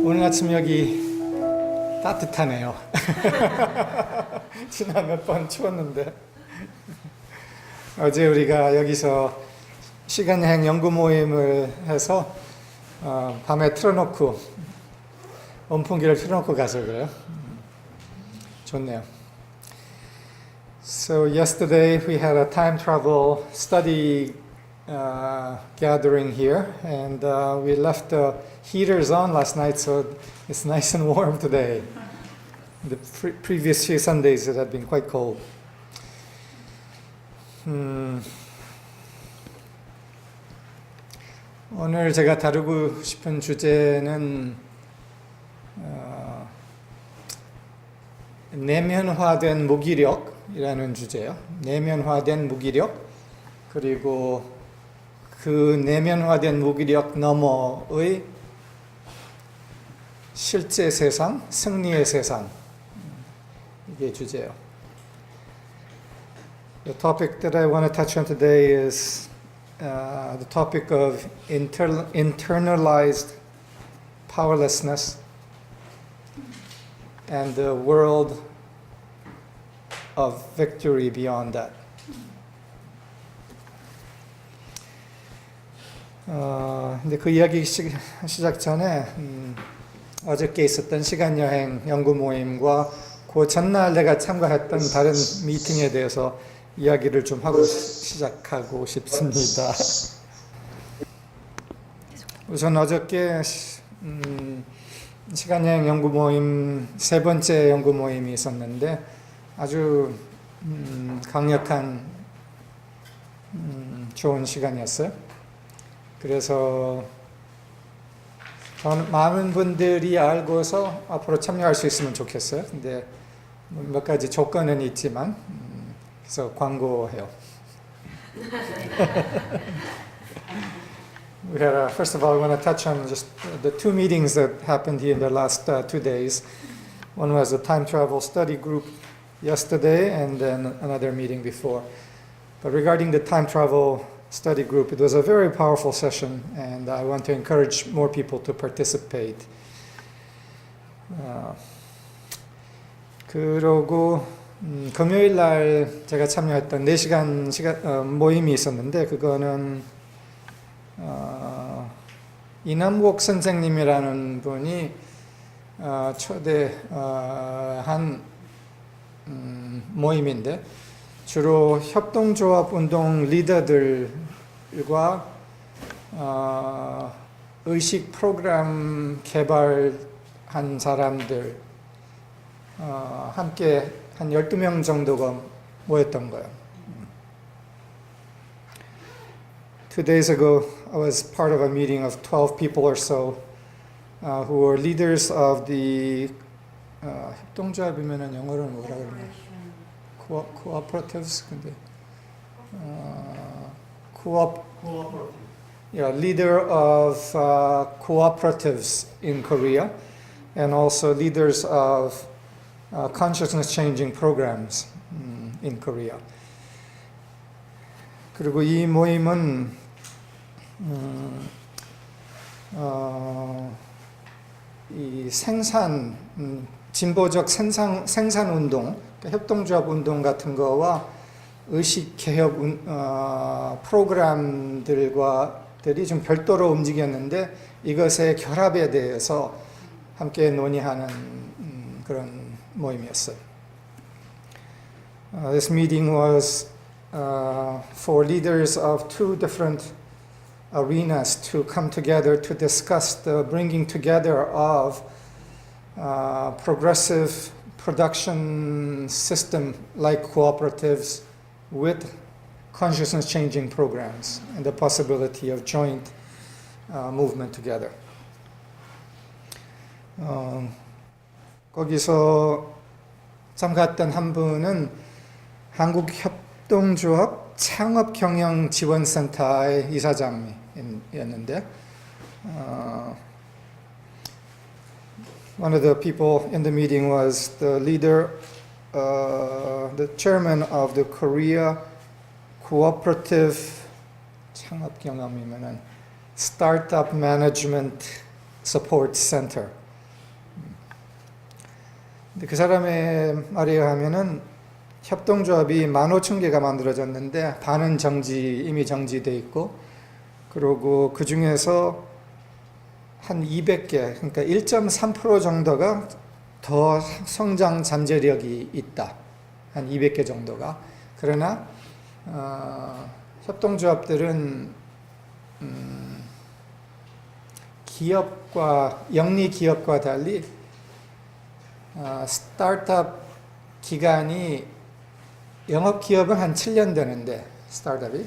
오늘 아침 여기 따뜻하네요. 지난 몇 번 추웠는데 어제 우리가 여기서 시간여행 연구 모임을 해서 밤에 틀어놓고 온풍기를 틀어놓고 가서 그래요. 좋네요. So yesterday we had a time travel study gathering here, and we left the heaters on last night, so it's nice and warm today. The previous few Sundays it had been quite cold. 오늘 제가 다루고 싶은 주제는 내면화된 무기력이라는 주제예요. 내면화된 무기력, 그리고 그 내면화된 무기력 너머의 실제 세상, 승리의 세상, 이게 주제예요. The topic that I want to touch on today is the topic of internalized powerlessness and the world of victory beyond that. 근데 그 이야기 시작 전에 어저께 있었던 시간여행 연구 모임과 그 전날 내가 참가했던 다른 미팅에 대해서 이야기를 좀 하고 시작하고 싶습니다. 우선 어저께 시간여행 연구 모임 세 번째 연구 모임이 있었는데 아주 강력한 좋은 시간이었어요. 그래서 저는 많은 분들이 알고서 앞으로 참여할 수 있으면 좋겠어요. 근데 몇 가지 조건은 있지만 그래서 광고해요. We had first of all, I want to touch on just the two meetings that happened here in the last 2 days. One was a time travel study group yesterday, and then another meeting before. But regarding the time travel study group, it was a very powerful session, and I want to encourage more people to participate. 그러고 금요일 날 제가 참여했던 4시간 모임이 있었는데 그거는 이남국 선생님이라는 분이 초대한 모임인데 주로 협동조합 운동 리더들과 의식 프로그램 개발한 사람들 함께 한 12명 정도가 모였던 거예요. 2 days ago, I was part of a meeting of 12 people or so who were leaders of the 협동조합이면은 영어로는 뭐라 그러냐? Cooperatives, 근데 leader of cooperatives in Korea, and also leaders of consciousness changing programs in Korea. 그리고 이 모임은 이 진보적 생산 운동, 그러니까 협동조합 운동 같은 거와 의식 개혁 프로그램들이 좀 별도로 움직였는데 이것의 결합에 대해서 함께 논의하는 그런 모임이었어요. This meeting was for leaders of 2 different arenas to come together to discuss the bringing together of progressive production system like cooperatives with consciousness changing programs and the possibility of joint movement together. 거기서 참가했던 한 분은 한국협동조합 창업경영지원센터의 이사장이었는데 one of the people in the meeting was the leader, the chairman of the Korea Cooperative 창업경험이면은 Startup Management Support Center. 근데 그 사람의 말에 의하면은 협동조합이 15,000개가 만들어졌는데 반은 이미 정지돼 있고, 그리고 그 중에서 한 200개, 그러니까 1.3% 정도가 더 성장 잠재력이 있다. 한 200개 정도가. 그러나 협동조합들은 영리 기업과 달리 스타트업 기간이, 영업기업은 한 7년 되는데 스타트업이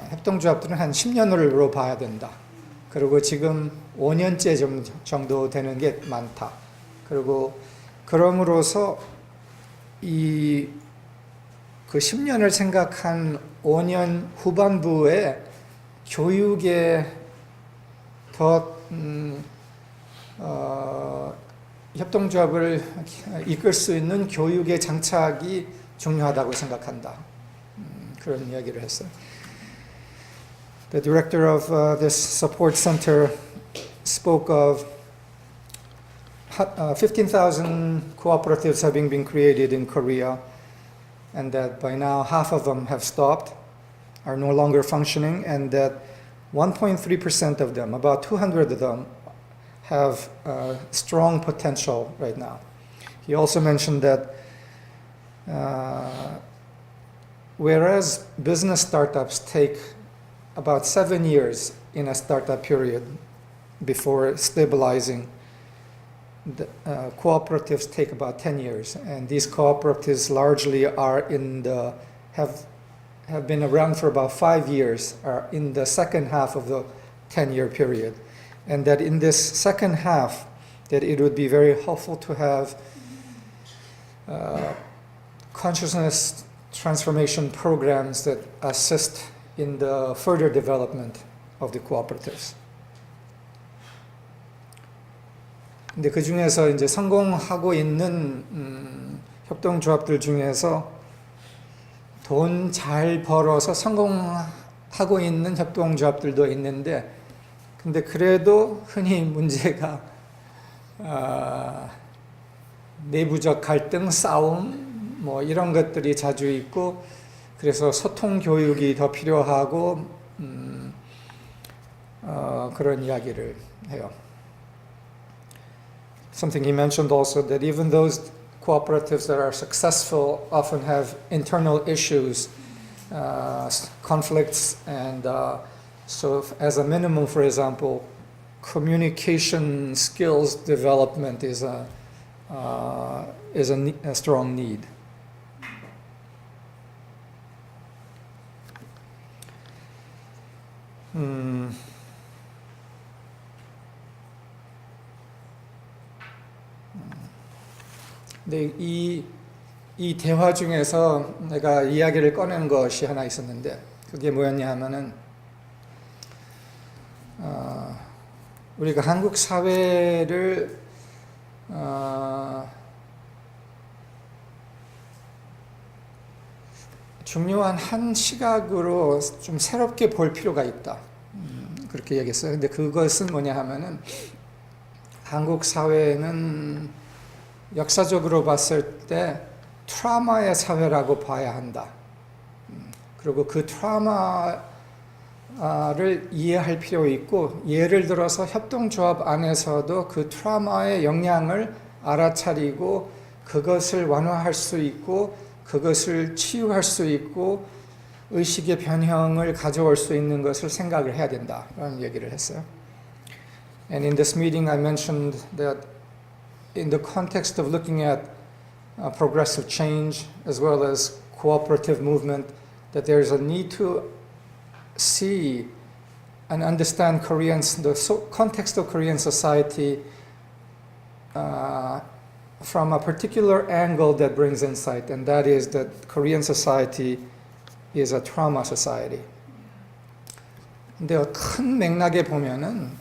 협동조합들은 한 10년으로 봐야 된다. 그리고 지금 5년째 정도 되는 게 많다. 그리고 그럼으로써 그 10년을 생각한 5년 후반부에 교육에 더 협동조합을 이끌 수 있는 교육의 장착이 중요하다고 생각한다. 그런 이야기를 했어요. The director of this support center spoke of 15,000 cooperatives having been created in Korea, and that by now half of them have stopped, are no longer functioning, and that 1.3% of them, about 200 of them, have strong potential right now. He also mentioned that whereas business startups take about 7 years in a startup period before stabilizing, the cooperatives take about 10 years, and these cooperatives largely have been around for about 5 years, are in the second half of the 10-year period, and that in this second half, that it would be very helpful to have consciousness transformation programs that assist in the further development of the cooperatives. 근데 그 중에서 이제 성공하고 있는 협동조합들 중에서 돈 잘 벌어서 성공하고 있는 협동조합들도 있는데, 근데 그래도 흔히 문제가 내부적 갈등, 싸움, 뭐 이런 것들이 자주 있고, 그래서 소통 교육이 더 필요하고 그런 이야기를 해요. Something he mentioned also, that even those cooperatives that are successful often have internal issues, conflicts, and so as a minimum, for example, communication skills development is a strong need. 근데 이 대화 중에서 내가 이야기를 꺼낸 것이 하나 있었는데, 그게 뭐였냐 하면은 우리가 한국 사회를 중요한 한 시각으로 좀 새롭게 볼 필요가 있다. 그렇게 얘기했어요. 근데 그것은 뭐냐 하면은 한국 사회는 역사적으로 봤을 때 트라우마의 사회라고 봐야 한다. 그리고 그 트라우마를 이해할 필요 있고, 예를 들어서 협동조합 안에서도 그 트라우마의 영향을 알아차리고 그것을 완화할 수 있고 그것을 치유할 수 있고 의식의 변형을 가져올 수 있는 것을 생각을 해야 된다라는 얘기를 했어요. And in this meeting I mentioned that in the context of looking at progressive change as well as cooperative movement, that there's a need to see and understand the context of Korean society from a particular angle that brings insight, and that is that Korean society is a trauma society. 근데 큰 맥락에 보면은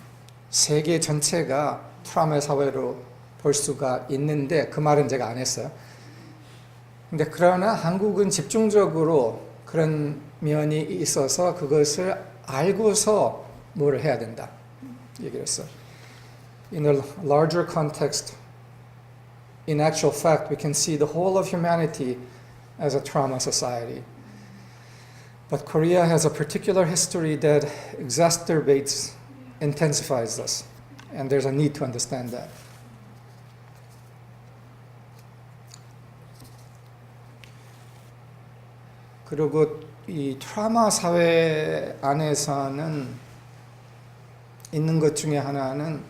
세계 전체가 트라우마 사회로 볼 수가 있는데, 그 말은 제가 안 했어요. 근데 그러나 한국은 집중적으로 그런 면이 있어서 그것을 알고서 뭘 해야 된다 얘기를 했어요. In a larger context, in actual fact, we can see the whole of humanity as a trauma society. But Korea has a particular history that exacerbates, intensifies this. And there's a need to understand that. 그리고 이 트라우마 사회 안에서는 있는 것 중에 하나는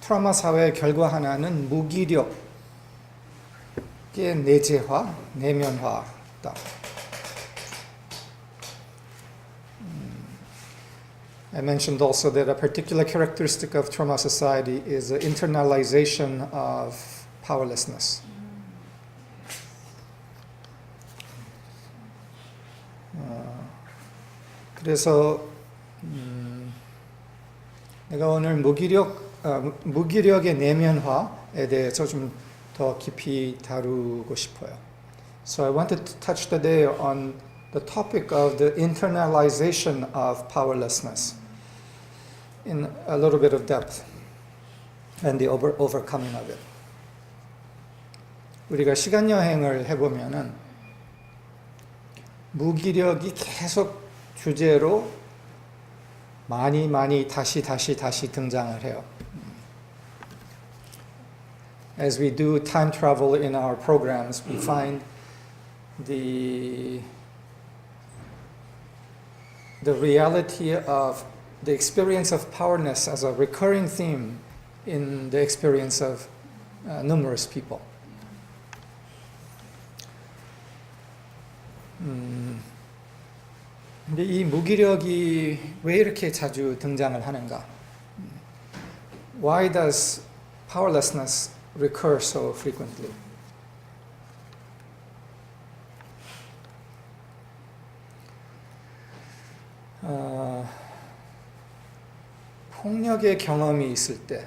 트라우마 사회의 결과 하나는 무기력의 내재화, 내면화다. I mentioned also that a particular characteristic of trauma society is the internalization of powerlessness. 그래서 내가 오늘 무기력의 내면화에 대해서 좀 더 깊이 다루고 싶어요. So I wanted to touch today on the topic of the internalization of powerlessness in a little bit of depth and the overcoming of it. 우리가 시간 여행을 해보면은 무기력이 계속 주제로 많이 다시 등장을 해요. As we do time travel in our programs, we find the reality of the experience of powerlessness as a recurring theme in the experience of numerous people. 근데 이 무기력이 왜 이렇게 자주 등장을 하는가? Why does powerlessness recur so frequently? 폭력의 경험이 있을 때,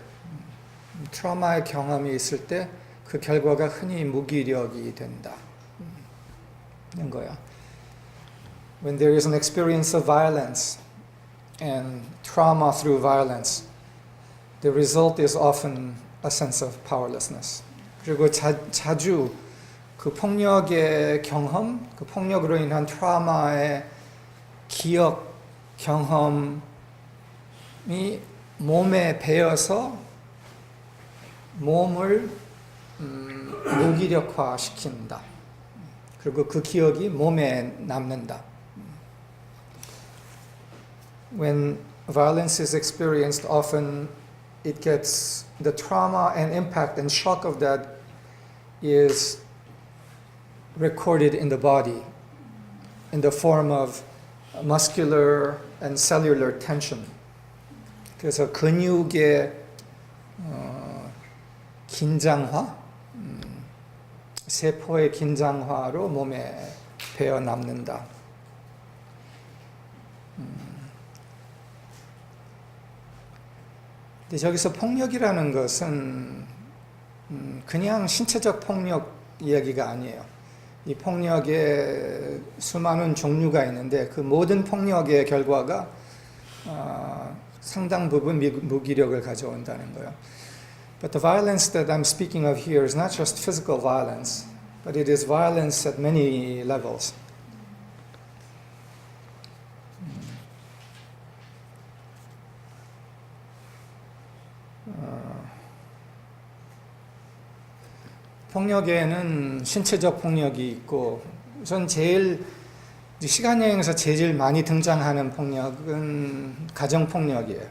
트라우마의 경험이 있을 때 그 결과가 흔히 무기력이 된다. 는 거야. When there is an experience of violence and trauma through violence, the result is often a sense of powerlessness. 그리고 자주 그 폭력의 경험, 그 폭력으로 인한 트라우마의 기억, 경험이 몸에 배어서 몸을 무기력화시킨다. 그리고 그 기억이 몸에 남는다. When violence is experienced, often it gets the trauma and impact and shock of that is recorded in the body in the form of muscular and cellular tension. 그래서 근육의 긴장화, 세포의 긴장화로 몸에 배어 남는다. 근데 저기서 폭력이라는 것은 그냥 신체적 폭력 이야기가 아니에요. 이 폭력의 수많은 종류가 있는데 그 모든 폭력의 결과가 상당 부분 무기력을 가져온다는 거예요. But the violence that I'm speaking of here is not just physical violence, but it is violence at many levels. 폭력에는 신체적 폭력이 있고, 우선 제일 시간 여행에서 제일 많이 등장하는 폭력은 가정폭력이에요.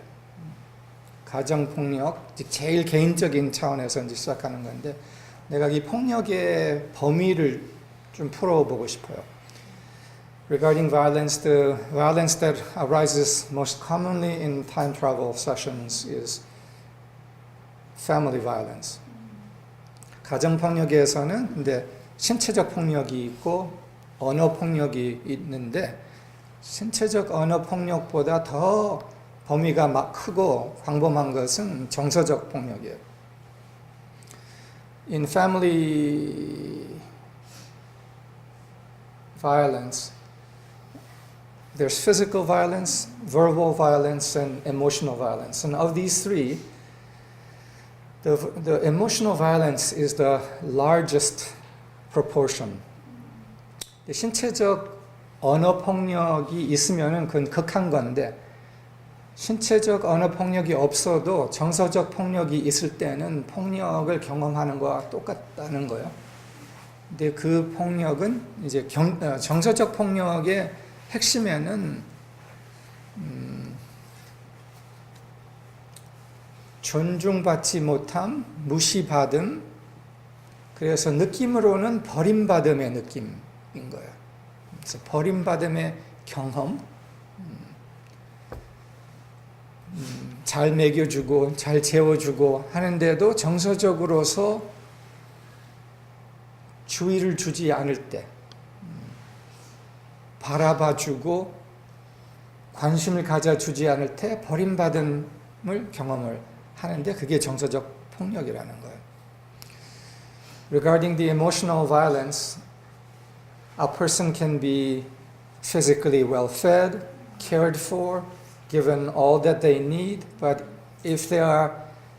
가정폭력, 제일 개인적인 차원에서 이제 시작하는 건데, 내가 이 폭력의 범위를 좀 풀어보고 싶어요. Regarding violence, the violence that arises most commonly in time travel sessions is family violence. 가정폭력에서는 근데 신체적 폭력이 있고 언어폭력이 있는데 신체적 언어폭력보다 더 범위가 크고 광범한 것은 정서적 폭력이에요. In family violence, there's physical violence, verbal violence, and emotional violence. And of these three, The emotional violence is the largest proportion. 신체적 언어 폭력이 있으면은 그건 극한 건데, 신체적 언어 폭력이 없어도 정서적 폭력이 있을 때는 폭력을 경험하는 거와 똑같다는 거예요. 근데 그 폭력은 이제 정서적 폭력의 핵심에는 존중받지 못함, 무시받음, 그래서 느낌으로는 버림받음의 느낌인 거예요. 그래서 버림받음의 경험, 잘 먹여주고 잘 재워주고 하는데도 정서적으로서 주의를 주지 않을 때, 바라봐주고 관심을 가져주지 않을 때 버림받음을 경험을 하는데 그게 정서적 폭력이라는 거예요. Regarding the emotional violence, a person can be physically well fed, cared for, given all that they need, but if they are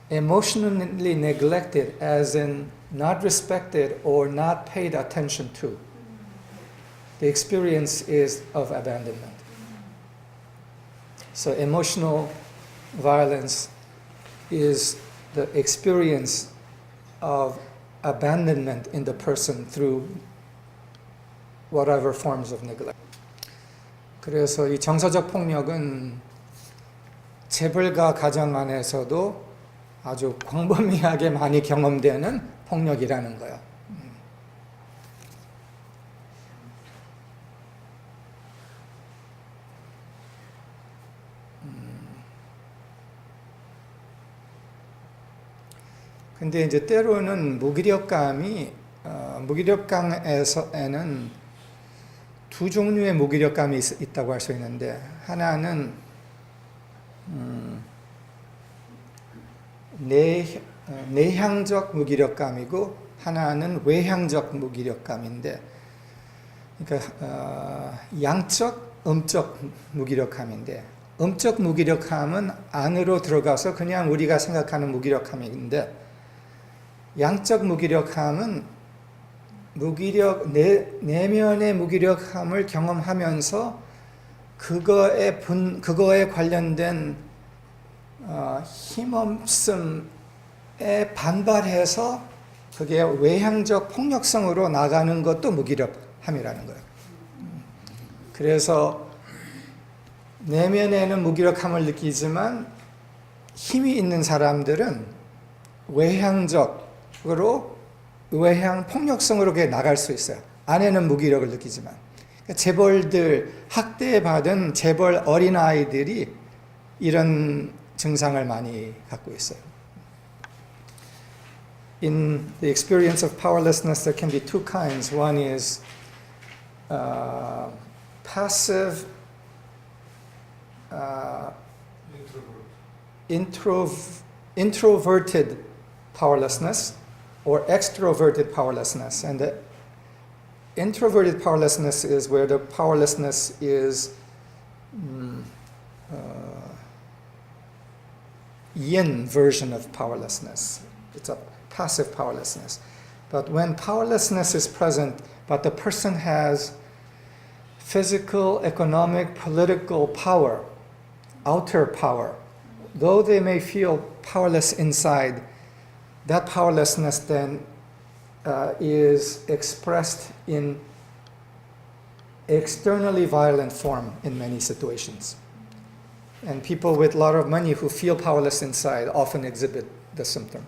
emotionally neglected, as in not respected or not paid attention to, the experience is of abandonment. So emotional violence is the experience of abandonment in the person through whatever forms of neglect. 그래서 이 정서적 폭력은 재벌가 가정 안에서도 아주 광범위하게 많이 경험되는 폭력이라는 거예요. 근데 이제 때로는 무기력감에는 두 종류의 무기력감이 있다고 할 수 있는데, 하나는 내향적 무기력감이고 하나는 외향적 무기력감인데, 그러니까 양적, 음적 무기력감인데, 음적 무기력감은 안으로 들어가서 그냥 우리가 생각하는 무기력감인데, 양적 무기력함은 내면의 무기력함을 경험하면서 그거에 관련된 힘없음에 반발해서 그게 외향적 폭력성으로 나가는 것도 무기력함이라는 거예요. 그래서 내면에는 무기력함을 느끼지만 힘이 있는 사람들은 외향 폭력성으로 그게 나갈 수 있어요. 안에는 무기력을 느끼지만. 재벌들, 학대받은 재벌 어린아이들이 이런 증상을 많이 갖고 있어요. In the experience of powerlessness, there can be two kinds. One is passive, introverted powerlessness, or extroverted powerlessness. And the introverted powerlessness is where the powerlessness is yin version of powerlessness. It's a passive powerlessness. But when powerlessness is present, but the person has physical, economic, political power, outer power, though they may feel powerless inside, that powerlessness then is expressed in externally violent form in many situations. And people with a lot of money who feel powerless inside often exhibit the symptom.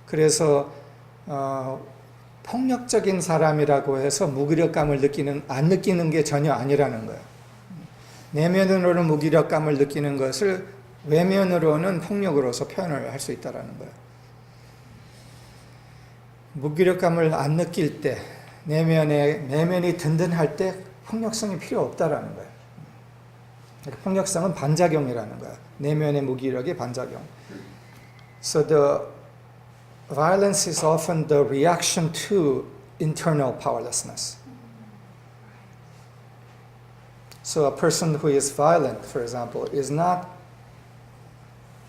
그래서 폭력적인 사람이라고 해서 무기력감을 안 느끼는 게 전혀 아니라는 거예요. 내면으로는 무기력감을 느끼는 것을 외면으로는 폭력으로서 표현을 할 수 있다는 거예요. 무기력감을 안 느낄 때, 내면이 든든할 때 폭력성이 필요 없다라는 거예요. 폭력성은 반작용이라는 거예요. 내면의 무기력의 반작용. So the violence is often the reaction to internal powerlessness. So a person who is violent, for example, is not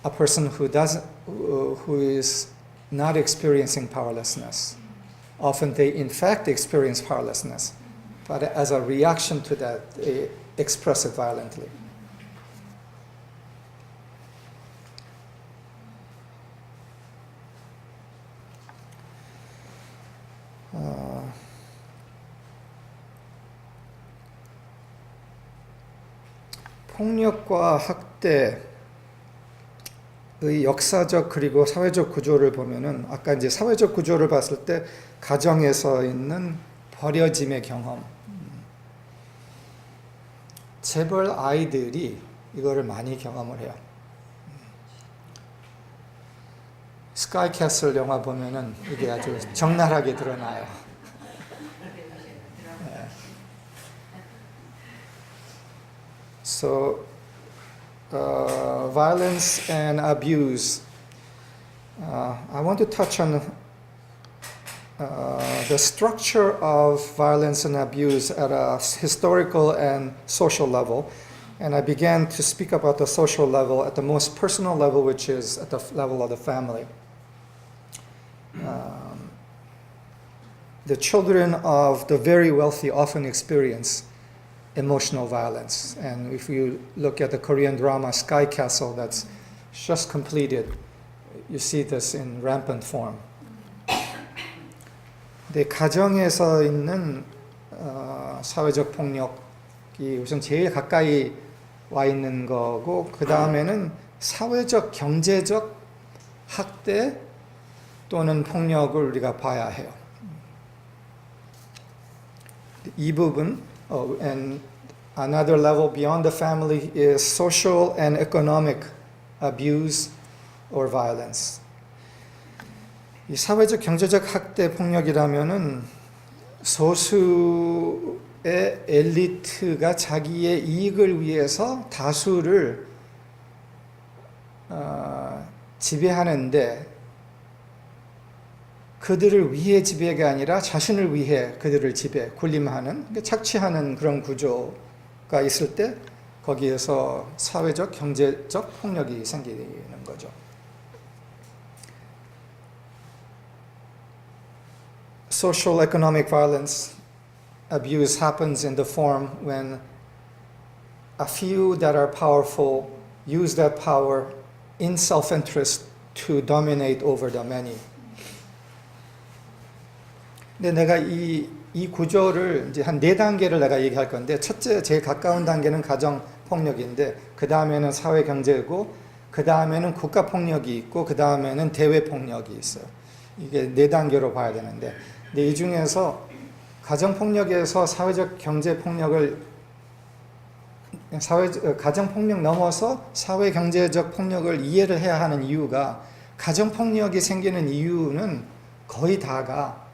a person who is not experiencing powerlessness. Often they in fact experience powerlessness, but as a reaction to that, they express it violently. 폭력과 학대의 역사적 그리고 사회적 구조를 보면은 아까 이제 사회적 구조를 봤을 때 가정에서 있는 버려짐의 경험. 재벌 아이들이 이거를 많이 경험을 해요. 스카이캐슬 영화 보면은 이게 아주 적나라하게 드러나요. So, violence and abuse. I want to touch on the structure of violence and abuse at a historical and social level. And I began to speak about the social level at the most personal level, which is at the level of the family. The children of the very wealthy often experience emotional violence. And if you look at the Korean drama Sky Castle that's just completed, you see this in rampant form. 근데 가정에서 있는 사회적 폭력이 우선 제일 가까이 와 있는 거고, 그 다음에는 사회적, 경제적 학대 또는 폭력을 우리가 봐야 해요. 이 부분, and another level beyond the family is social and economic abuse or violence. 이 사회적, 경제적 학대 폭력이라면은 소수의 엘리트가 자기의 이익을 위해서 다수를 지배하는데, 그들을 위해 지배가 아니라 자신을 위해 그들을 지배, 군림하는, 착취하는 그런 구조가 있을 때 거기에서 사회적, 경제적 폭력이 생기는 거죠. Social economic violence abuse happens in the form when a few that are powerful use that power in self-interest to dominate over the many. 근데 내가 이 구조를 이제 한 4단계를 내가 얘기할 건데, 첫째, 제일 가까운 단계는 가정 폭력인데, 그 다음에는 사회 경제고, 그 다음에는 국가 폭력이 있고, 그 다음에는 대외 폭력이 있어요. 이게 4단계로 봐야 되는데, 근데 이 중에서 가정 폭력에서 사회적 경제 폭력을 가정 폭력 넘어서 사회 경제적 폭력을 이해를 해야 하는 이유가, 가정 폭력이 생기는 이유는 거의 다가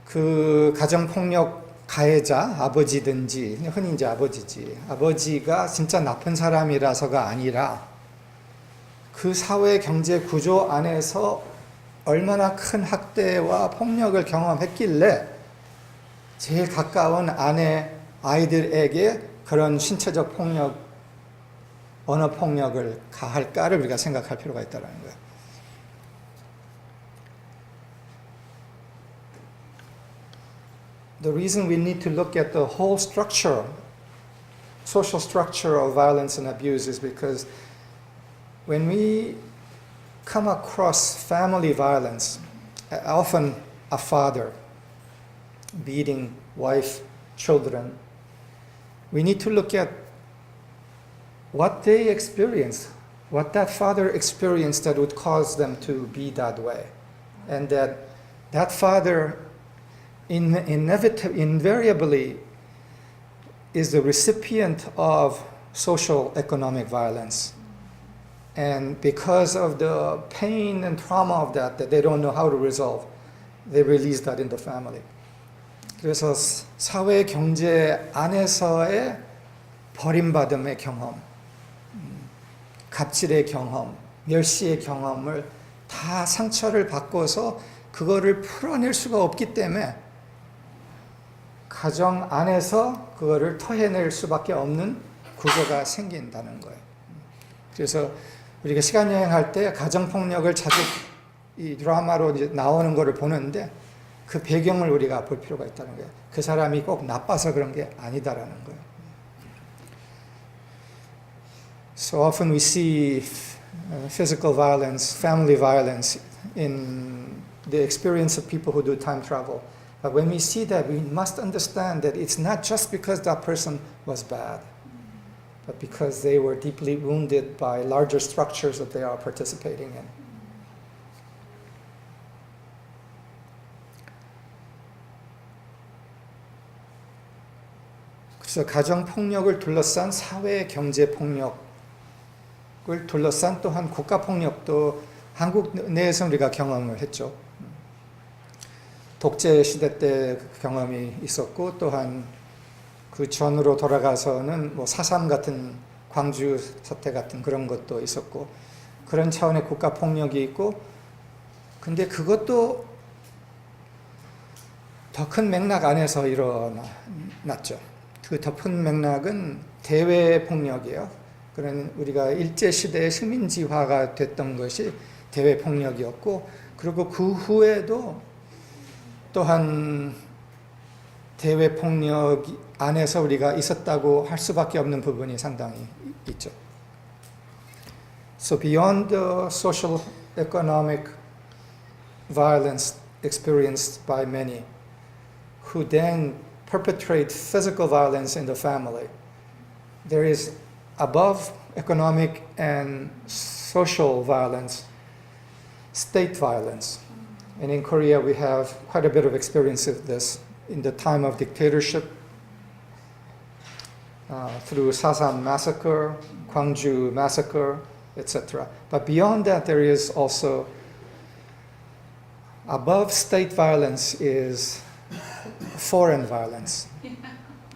그 가정폭력 가해자, 아버지든지, 흔히 이제 아버지지, 아버지가 진짜 나쁜 사람이라서가 아니라 그 사회 경제 구조 안에서 얼마나 큰 학대와 폭력을 경험했길래 제일 가까운 아내, 아이들에게 그런 신체적 폭력, 언어 폭력을 가할까를 우리가 생각할 필요가 있다는 거예요. The reason we need to look at the whole structure, social structure of violence and abuse, is because when we come across family violence, often a father beating wife, children, we need to look at what they experienced, what that father experienced that would cause them to be that way. And that father invariably is the recipient of social economic violence. And because of the pain and trauma of that they don't know how to resolve, they release that in the family. 그래서 사회 경제 안에서의 버림받음의 경험, 갑질의 경험, 멸시의 경험을 다 상처를 받고서 그거를 풀어낼 수가 없기 때문에 가정 안에서 그거를 토해낼 수밖에 없는 구조가 생긴다는 거예요. 그래서 우리가 시간 여행할 때 가정폭력을 자주 이 드라마로 이제 나오는 거를 보는데 그 배경을 우리가 볼 필요가 있다는 거예요. 그 사람이 꼭 나빠서 그런 게 아니다라는 거예요. So often we see physical violence, family violence in the experience of people who do time travel. But when we see that, we must understand that it's not just because that person was bad, but because they were deeply wounded by larger structures that they are participating in. 그래서 가정폭력을 둘러싼 사회 경제 폭력을 둘러싼 또한 국가폭력도 한국 내에서 우리가 경험을 했죠. 독재 시대 때 경험이 있었고 또한 그 전으로 돌아가서는 뭐 4.3 같은 광주 사태 같은 그런 것도 있었고 그런 차원의 국가폭력이 있고 근데 그것도 더 큰 맥락 안에서 일어났죠. 그 더 큰 맥락은 대외폭력이에요. 그런 우리가 일제시대의 식민지화가 됐던 것이 대외폭력이었고 그리고 그 후에도 또한 대외폭력 안에서 우리가 있었다고 할 수밖에 없는 부분이 상당히 있죠. So beyond the social economic violence experienced by many who then perpetrate physical violence in the family, there is above economic and social violence, state violence. And in Korea, we have quite a bit of experience of this in the time of dictatorship, through 4.3 massacre, Gwangju massacre, etc. But beyond that, there is also, above state violence is foreign violence,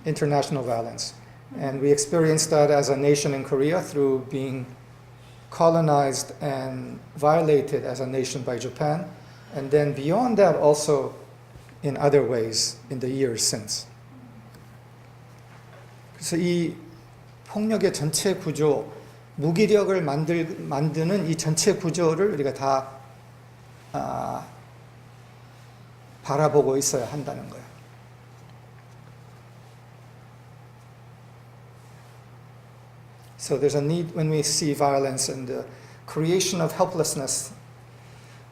international violence. And we experienced that as a nation in Korea through being colonized and violated as a nation by Japan. And then beyond that also in other ways in the years since. 그래서 이 폭력의 전체 구조, 무기력을 만드는 이 전체 구조를 우리가 다 바라보고 있어야 한다는 거예요. So there's a need when we see violence and the creation of helplessness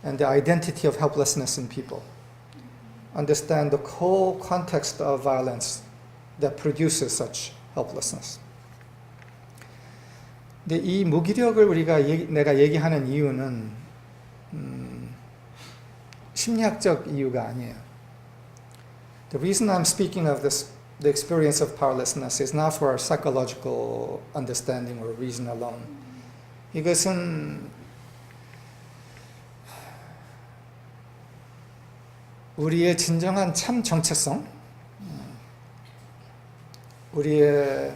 and the identity of helplessness in people. Understand the whole context of violence that produces such helplessness. 근데 이 무기력을 내가 얘기하는 이유는 심리학적 이유가 아니에요. The reason I'm speaking of this, the experience of powerlessness, is not for our psychological understanding or reason alone. 이것은 우리의 진정한 참 정체성, 우리의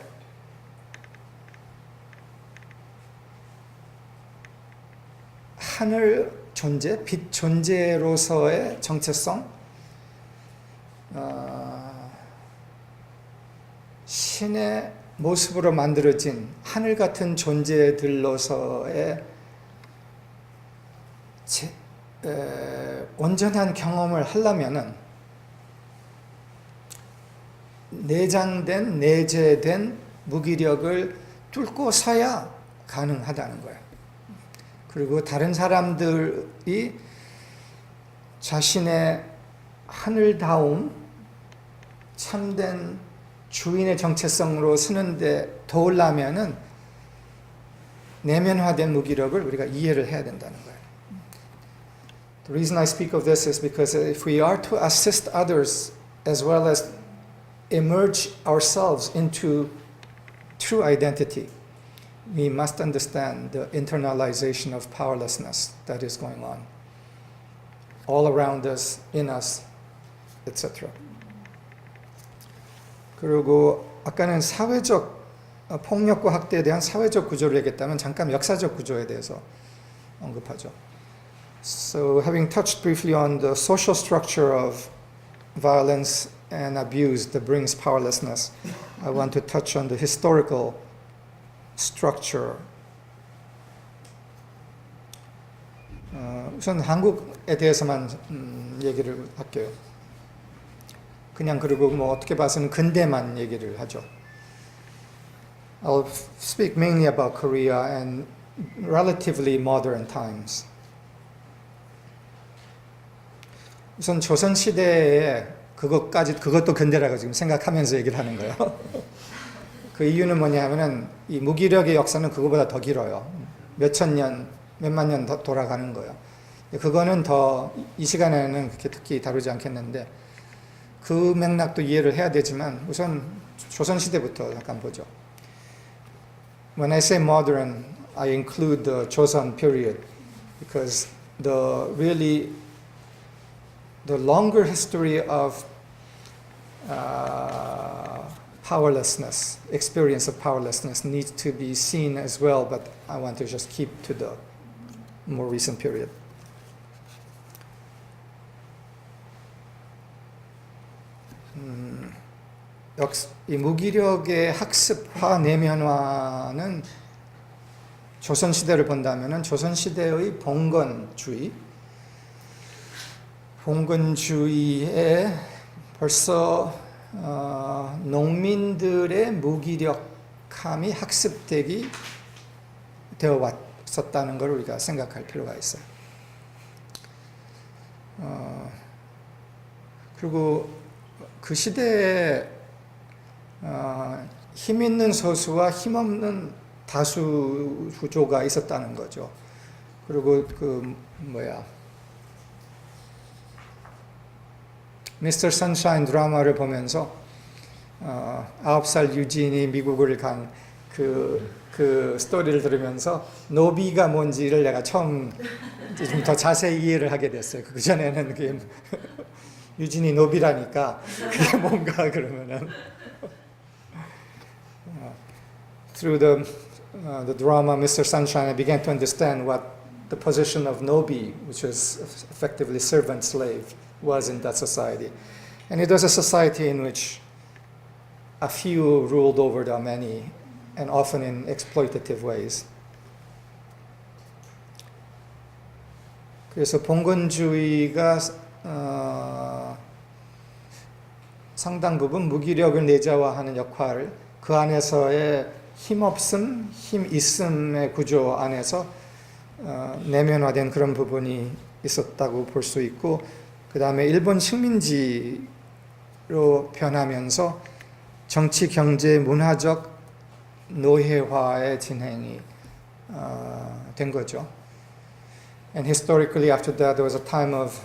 하늘 존재, 빛 존재로서의 정체성, 신의 모습으로 만들어진 하늘 같은 존재들로서의 온전한 경험을 하려면은 내재된 무기력을 뚫고 서야 가능하다는 거예요. 그리고 다른 사람들이 자신의 하늘다움, 참된 주인의 정체성으로 서는데 도우려면은 내면화된 무기력을 우리가 이해를 해야 된다는 거예요. The reason I speak of this is because if we are to assist others as well as emerge ourselves into true identity, we must understand the internalization of powerlessness that is going on all around us, in us, etc. 그리고 아까는 사회적 폭력과 학대에 대한 사회적 구조를 얘기했다면 잠깐 역사적 구조에 대해서 언급하죠. So having touched briefly on the social structure of violence and abuse that brings powerlessness, I want to touch on the historical structure 우선 한국에 대해서만 얘기를 할게요. 그냥 그리고 뭐 어떻게 봐서는 근대만 얘기를 하죠. I'll speak mainly about Korea and relatively modern times. 우선 조선 시대에 그것도 근대라고 지금 생각하면서 얘기를 하는 거예요. 그 이유는 뭐냐면은 이 무기력의 역사는 그거보다 더 길어요. 몇천 년, 몇만 년 더 돌아가는 거예요. 그거는 더 이 시간에는 그렇게 특히 다루지 않겠는데 그 맥락도 이해를 해야 되지만 우선 조선 시대부터 잠깐 보죠. When I say modern, I include the Joseon period because the longer history of powerlessness, experience of powerlessness needs to be seen as well, but I want to just keep to the more recent period. 이 무기력의 학습화, 내면화는 조선시대를 본다면 조선시대의 봉건주의에 벌써 농민들의 무기력함이 학습되기 되어 왔었다는 걸 우리가 생각할 필요가 있어요. 그리고 그 시대에 힘 있는 소수와 힘없는 다수 구조가 있었다는 거죠. 그리고 미스터 선샤인 드라마를 보면서 9살 유진이 미국을 간 그 스토리를 들으면서 노비가 뭔지를 내가 처음 좀 더 자세히 이해를 하게 됐어요. 그전에는 그게 유진이 노비라니까 그게 뭔가 그러면은 through the drama Mr. Sunshine, I began to understand what the position of nobi, which was effectively servant slave, was in that society. And it was a society in which a few ruled over the many, and often in exploitative ways. 그래서 봉건주의가 상당 부분 무기력을 내재화하는 역할을 그 안에서의 힘없음, 힘 있음의 구조 안에서 내면화된 그런 부분이 있었다고 볼 수 있고, 그 다음에 일본 식민지로 변하면서 정치, 경제, 문화적 노예화의 진행이 된 거죠. And historically, after that, there was a time of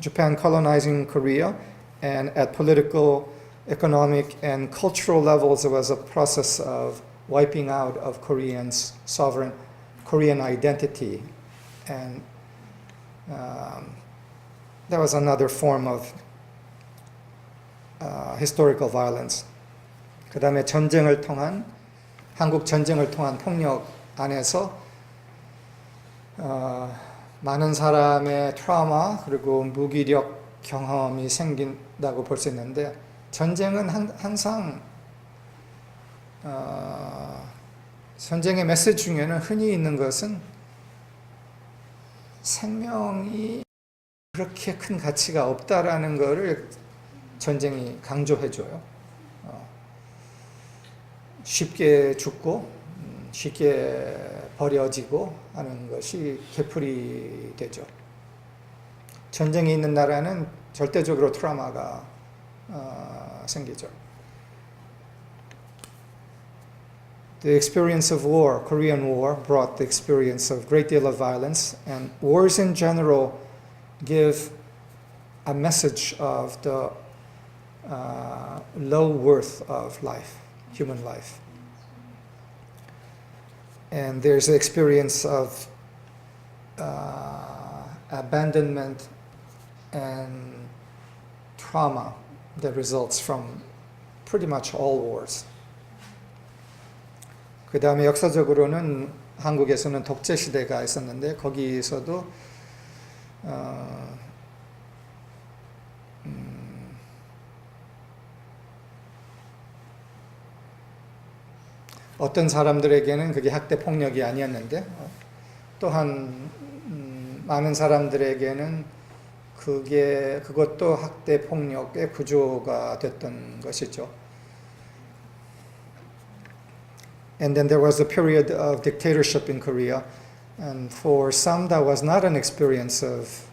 Japan colonizing Korea, and at political, economic, and cultural levels, there was a process of wiping out of Koreans' sovereign Korean identity, and that was another form of historical violence. 그 다음에 한국 전쟁을 통한 폭력 안에서 많은 사람의 트라우마 그리고 무기력 경험이 생긴다고 볼 수 있는데, 전쟁은 항상 전쟁의 메시지 중에는 흔히 있는 것은 생명이 그렇게 큰 가치가 없다라는 것을 전쟁이 강조해줘요. 쉽게 죽고 쉽게 버려지고 하는 것이 되풀이 되죠. 전쟁이 있는 나라는 절대적으로 트라우마가 생기죠. The experience of war, Korean War, brought the experience of a great deal of violence, and wars in general give a message of the low worth of life, human life. And there's the experience of abandonment and trauma that results from pretty much all wars. 그 다음에 역사적으로는 한국에서는 독재 시대가 있었는데 거기서도 어떤 사람들에게는 그게 학대 폭력이 아니었는데 또한 많은 사람들에게는 그것도 학대 폭력의 구조가 됐던 것이죠. And then there was a period of dictatorship in Korea, and for some that was not an experience of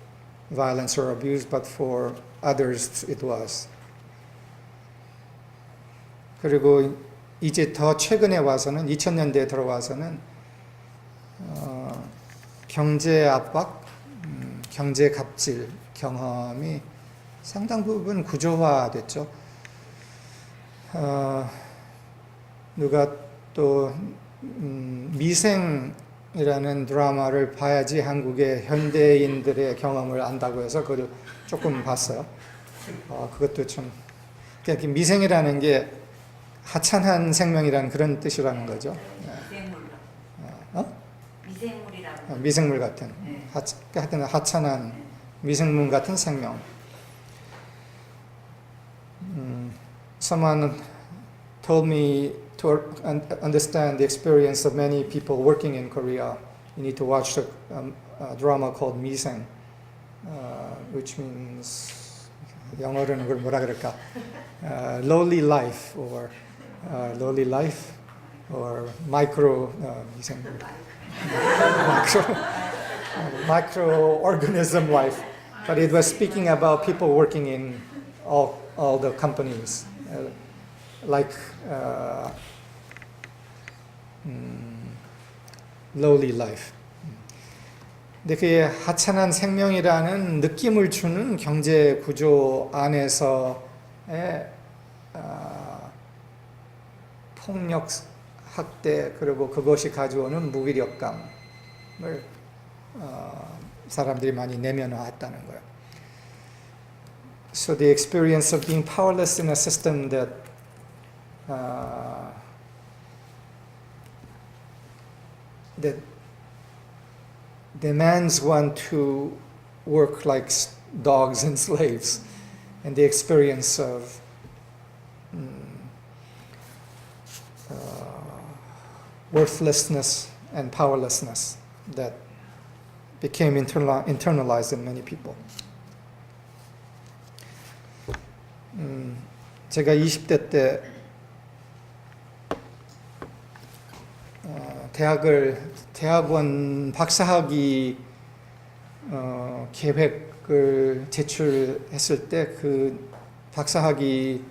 violence or abuse, but for others it was. 그리고 이제 더 최근에 와서는 2000년대에 들어와서는 경제 압박, 경제 갑질 경험이 상당 부분 구조화됐죠. 누가 또 미생이라는 드라마를 봐야지 한국의 현대인들의 경험을 안다고 해서 그걸 조금 봤어요. 그것도 좀 그러니까 미생이라는 게 하찮은 생명이라는 그런 뜻이라는 거죠. 미생물이라고. 미생물 같은. 하여튼 하찮은 미생물 같은 생명. Someone told me to understand the experience of many people working in Korea. You need to watch a drama called 미생, which means 영어로는 그걸 뭐라 그럴까? Lowly life or lowly life or 미생물. Microorganism life, but it was speaking about people working in all the companies, like lowly life. 근데 그 하찮은 생명이라는 느낌을 주는 경제 구조 안에서의 폭력, 학대 그리고 그것이 가져오는 무기력감을 사람들이 많이 내면화했다는 거예요. So the experience of being powerless in a system that that demands one to work like dogs and slaves, and the experience of worthlessness and powerlessness that became internalized in many people. 제가 20대 때 대학원 박사학위 계획을 제출했을 때 그 박사학위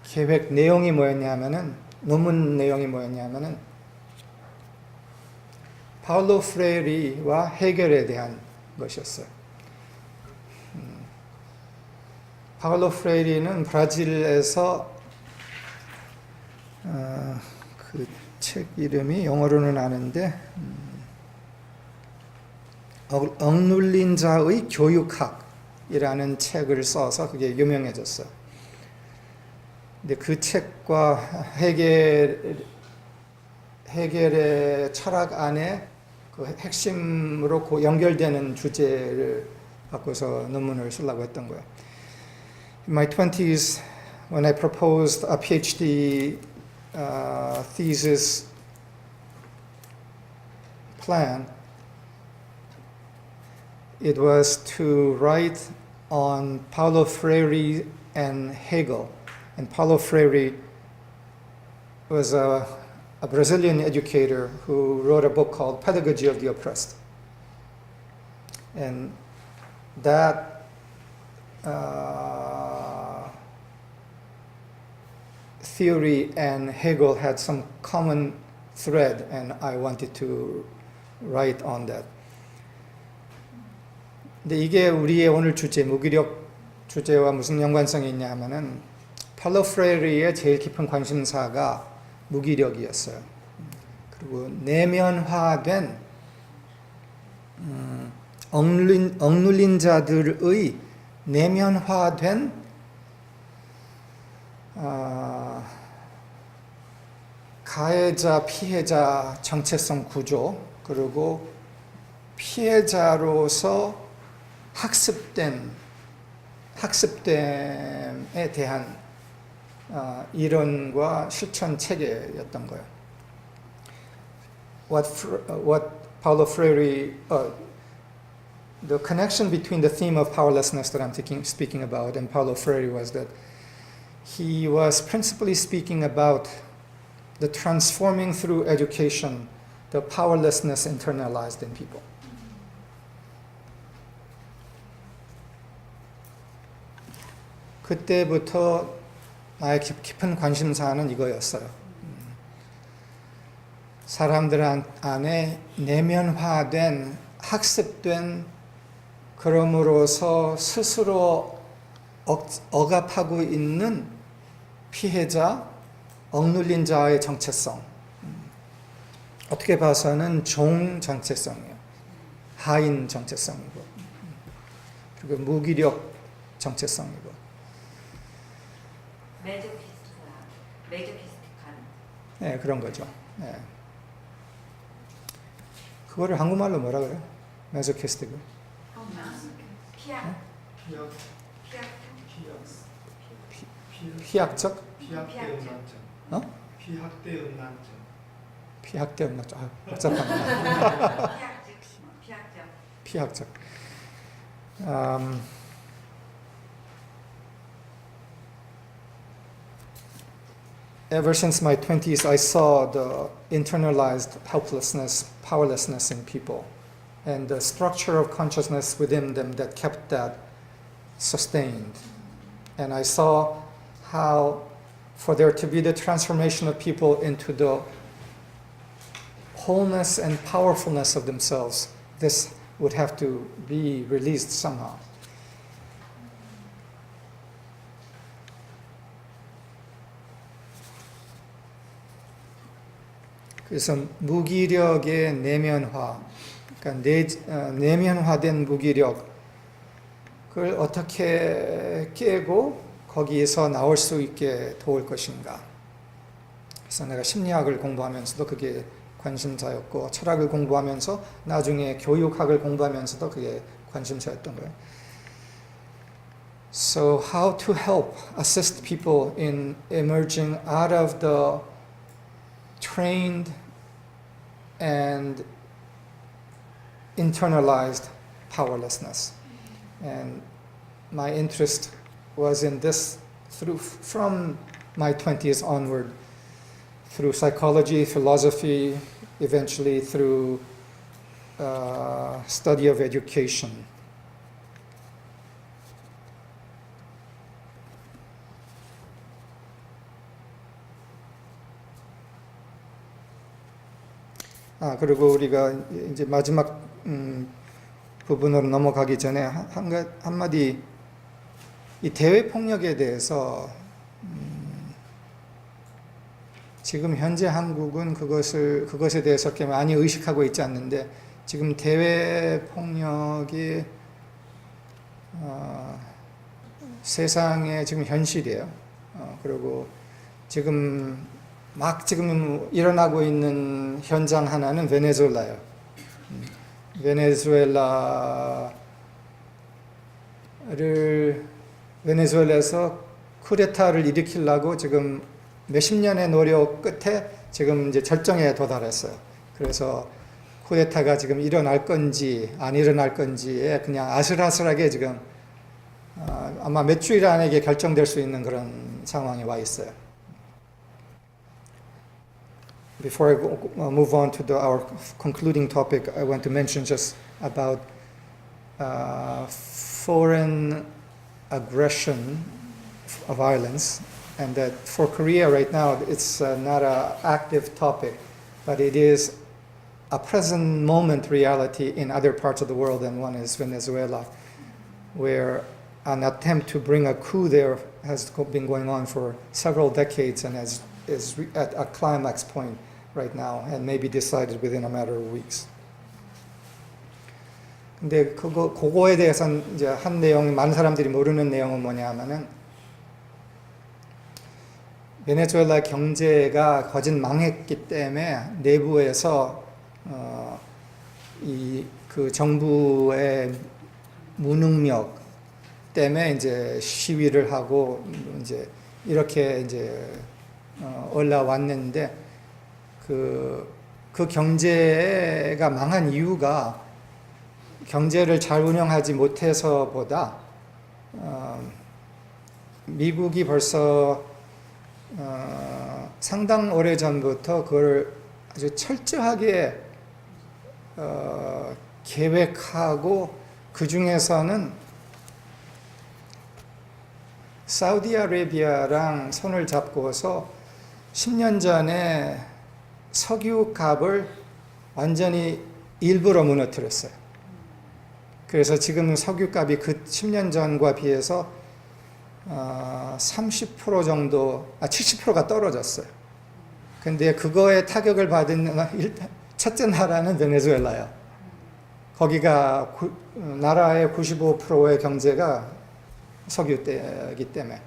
계획 내용이 뭐였냐면은 논문 내용이 뭐였냐면은 파울로 프레이리와 헤겔에 대한 것이었어요. 파울로 프레이리는 브라질에서 그 책 이름이 영어로는 아는데 억눌린 자의 교육학이라는 책을 써서 그게 유명해졌어요. 근데 그 책과 헤겔의 철학 안에 그 핵심으로 연결되는 주제를 갖고서 논문을 쓰려고 했던 거예요. In my 20s, when I proposed a PhD thesis plan, it was to write on Paulo Freire and Hegel. And Paulo Freire was a Brazilian educator who wrote a book called Pedagogy of the Oppressed. And that theory and Hegel had some common thread, and I wanted to write on that. 근데 이게 우리의 오늘 주제, 무기력 주제와 무슨 연관성이 있냐 하면은 팔로 프레이리의 제일 깊은 관심사가 무기력이었어요. 그리고 내면화된 억눌린 자들의 내면화된 가해자 피해자 정체성 구조, 그리고 피해자로서 학습됨에 대한 이론과 실천 체계였던 거예요. What Paulo Freire, the connection between the theme of powerlessness that I'm speaking about and Paulo Freire was that he was principally speaking about the transforming through education, the powerlessness internalized in people. 그때부터 나의 깊은 관심사는 이거였어요. 사람들 안에 내면화된, 학습된, 그럼으로써 스스로 억압하고 있는 피해자, 억눌린 자의 정체성. 어떻게 봐서는 종 정체성이에요. 하인 정체성이고, 그리고 무기력 정체성이고. 메조키스틱한. 네, 그런 거죠. 네. 그거를 한국말로 뭐라 그래요? 메조키스틱을? 피학적? 어? 피학대 음란적. 아, 복잡하네. 피학적. Ever since my 20s, I saw the internalized helplessness, powerlessness in people, and the structure of consciousness within them that kept that sustained. And I saw how, for there to be the transformation of people into the wholeness and powerfulness of themselves, this would have to be released somehow. 그래서 무기력의 내면화, 그러니까 내면화된 무기력을 어떻게 깨고 거기에서 나올 수 있게 도울 것인가. 그래서 내가 심리학을 공부하면서도 그게 관심사였고, 철학을 공부하면서 나중에 교육학을 공부하면서도 그게 관심사였던 거예요. So how to help assist people in emerging out of the trained and internalized powerlessness. And my interest was in this from my 20s onward, through psychology, philosophy, eventually through study of education. 그리고 우리가 이제 마지막 부분으로 넘어가기 전에 한마디, 이 대외 폭력에 대해서 지금 현재 한국은 그것에 대해서 그렇게 많이 의식하고 있지 않는데, 지금 대외 폭력이 세상의 지금 현실이에요. 그리고 지금 일어나고 있는 현장 하나는 베네수엘라예요. 베네수엘라에서 쿠데타를 일으키려고 지금 몇십 년의 노력 끝에 지금 이제 절정에 도달했어요. 그래서 쿠데타가 지금 일어날 건지 안 일어날 건지에 그냥 아슬아슬하게 지금 아마 몇 주일 안에 결정될 수 있는 그런 상황에 와 있어요. Before I move on to our concluding topic, I want to mention just about foreign aggression of violence, and that for Korea right now, it's not an active topic, but it is a present moment reality in other parts of the world, and one is Venezuela, where an attempt to bring a coup there has been going on for several decades and is at a climax point right now, and may be decided within a matter of weeks. 근데 그거에 대해서는 이제 한 내용, 많은 사람들이 모르는 내용은 뭐냐 하면은, 베네수엘라 경제가 거진 망했기 때문에 내부에서 그 정부의 무능력 때문에 이제 시위를 하고 이제 이렇게 이제 올라왔는데 그 경제가 망한 이유가 경제를 잘 운영하지 못해서보다 미국이 벌써 상당 오래 전부터 그걸 아주 철저하게 계획하고 그 중에서는 사우디아라비아랑 손을 잡고서 10년 전에 석유 값을 완전히 일부러 무너뜨렸어요. 그래서 지금 석유 값이 그 10년 전과 비해서 30% 정도, 70%가 떨어졌어요. 근데 그거에 타격을 받은 첫째 나라는 베네수엘라예요. 거기가 나라의 95%의 경제가 석유이기 때문에.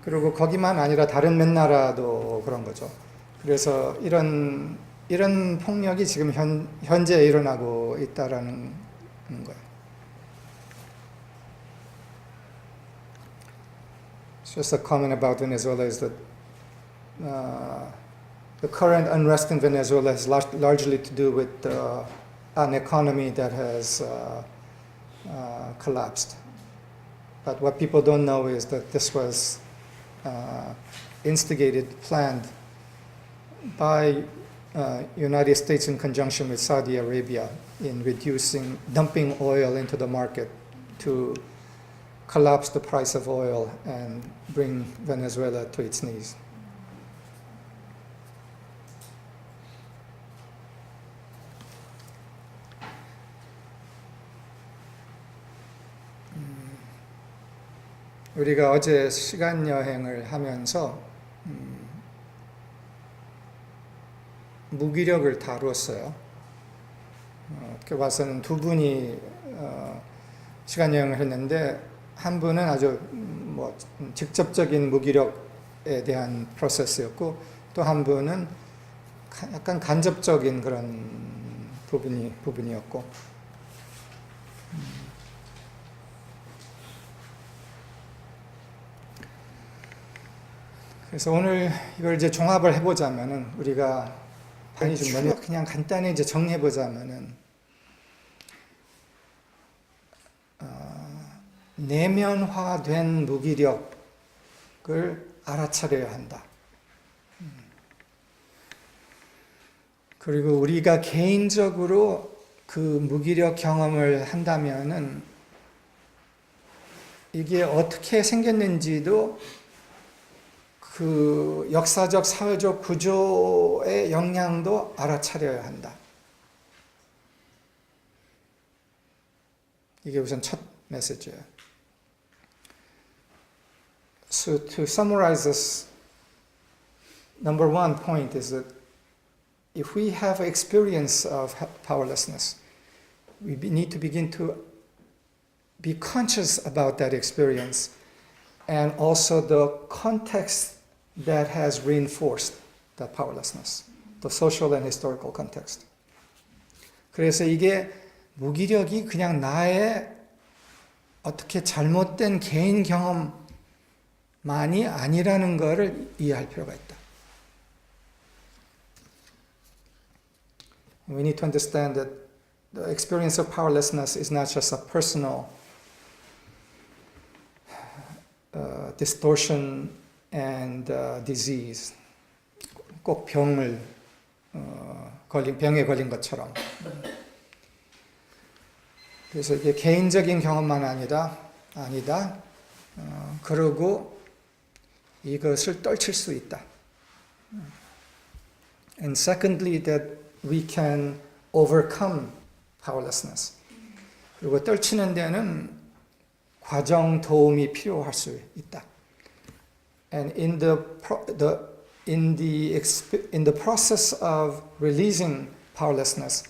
그리고 거기만 아니라 다른 몇 나라도 그런 거죠. 그래서 이런 폭력이 지금 현재 일어나고 있다라는 거예요. Just a comment about Venezuela is that the current unrest in Venezuela has largely to do with an economy that has collapsed. But what people don't know is that this was instigated, planned by United States in conjunction with Saudi Arabia in dumping oil into the market to collapse the price of oil and bring Venezuela to its knees. 우리가 어제 시간 여행을 하면서 무기력을 다루었어요. 이렇게 봐서는 두 분이 시간 여행을 했는데 한 분은 아주 직접적인 무기력에 대한 프로세스였고 또 한 분은 약간 간접적인 그런 부분이었고 그래서 오늘 이걸 이제 종합을 해보자면은 우리가 그냥 간단히 이제 정리해보자면은 내면화된 무기력을 알아차려야 한다. 그리고 우리가 개인적으로 그 무기력 경험을 한다면은 이게 어떻게 생겼는지도 그 역사적, 사회적 구조의 영향도 알아차려야 한다. 이게 우선 첫 메시지예요. So to summarize this, number one point is that if we have experience of powerlessness, we need to begin to be conscious about that experience and also the context that has reinforced that powerlessness, the social and historical context. 그래서 이게 무기력이 그냥 나의 어떻게 잘못된 개인 경험만이 아니라는 것을 이해할 필요가 있다. We need to understand that the experience of powerlessness is not just a personal distortion and disease. 꼭 병에 걸린 것처럼. 그래서 이게 개인적인 경험만 아니다. 그리고 이것을 떨칠 수 있다. And secondly, that we can overcome powerlessness. 그리고 떨치는 데는 과정 도움이 필요할 수 있다. And in the process of releasing powerlessness,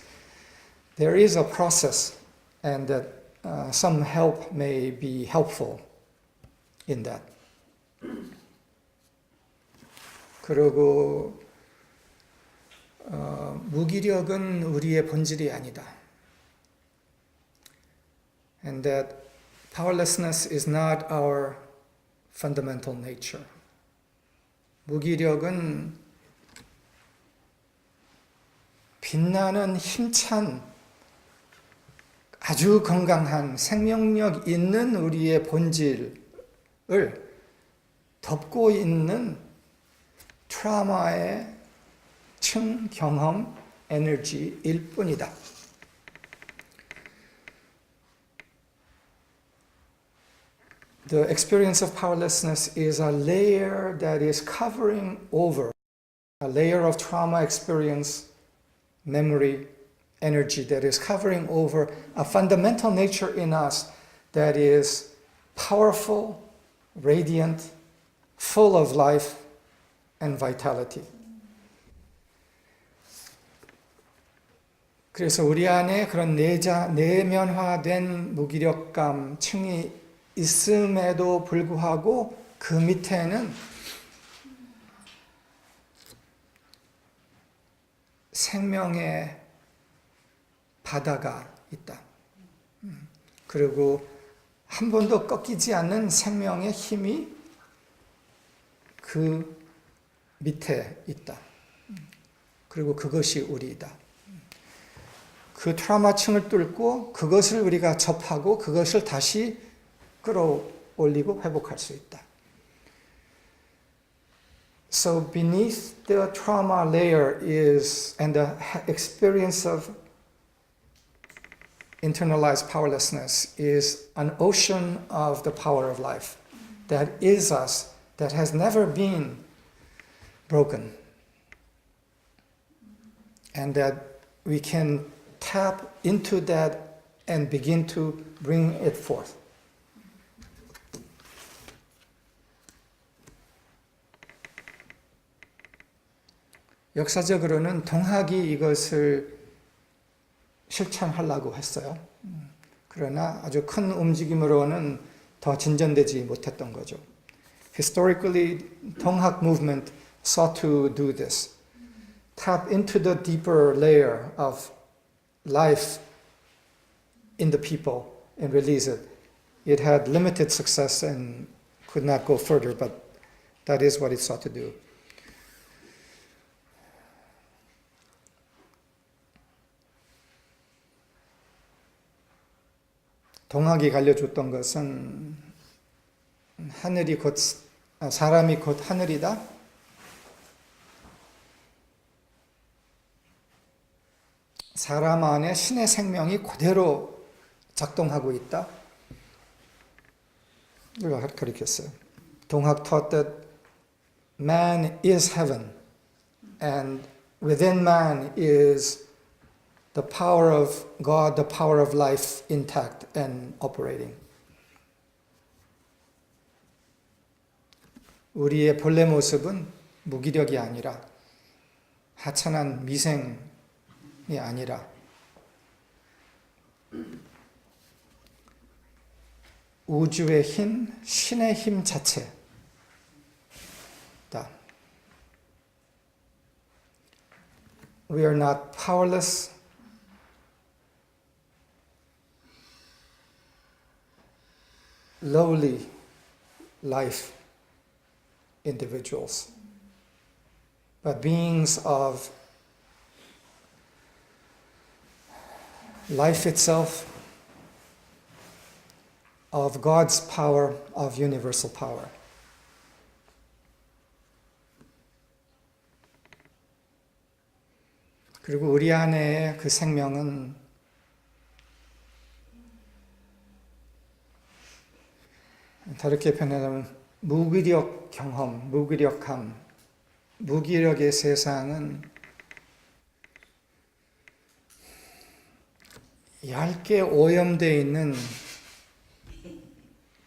there is a process, and that some help may be helpful in that. 그리고 무기력은 우리의 본질이 아니다. And that powerlessness is not our fundamental nature. 무기력은 빛나는 힘찬 아주 건강한 생명력 있는 우리의 본질을 덮고 있는 트라우마의 층 경험 에너지일 뿐이다. The experience of powerlessness is a layer that is covering over a layer of trauma experience, memory, energy that is covering over a fundamental nature in us that is powerful, radiant, full of life and vitality. 그래서 우리 안에 그런 내면화된 무기력감 층이 있음에도 불구하고 그 밑에는 생명의 바다가 있다. 그리고 한 번도 꺾이지 않는 생명의 힘이 그 밑에 있다. 그리고 그것이 우리이다. 그 트라우마층을 뚫고 그것을 우리가 접하고 그것을 다시 끌어올리고 회복할 수 있다. So beneath the trauma layer is, and the experience of internalized powerlessness is an ocean of the power of life that is us, that has never been broken. And that we can tap into that and begin to bring it forth. 역사적으로는 동학이 이것을 실천하려고 했어요. 그러나 아주 큰 움직임으로는 더 진전되지 못했던 거죠. Historically, 동학 movement sought to do this. Tap into the deeper layer of life in the people and release it. It had limited success and could not go further, but that is what it sought to do. 동학이 갈려줬던 것은 하늘이 곧 사람이 곧 하늘이다. 사람 안에 신의 생명이 그대로 작동하고 있다. 이걸 가르쳤어요. 동학 taught that man is heaven and within man is the power of God, the power of life intact and operating. 우리의 본래 모습은 무기력이 아니라 하찮은 미생이 아니라 우주의 힘, 신의 힘 자체다. We are not powerless, lowly life individuals, but beings of life itself, of God's power, of universal power. 그리고 우리 안에 그 생명은 다르게 표현하자면 무기력 경험, 무기력함, 무기력의 세상은 얇게 오염되어 있는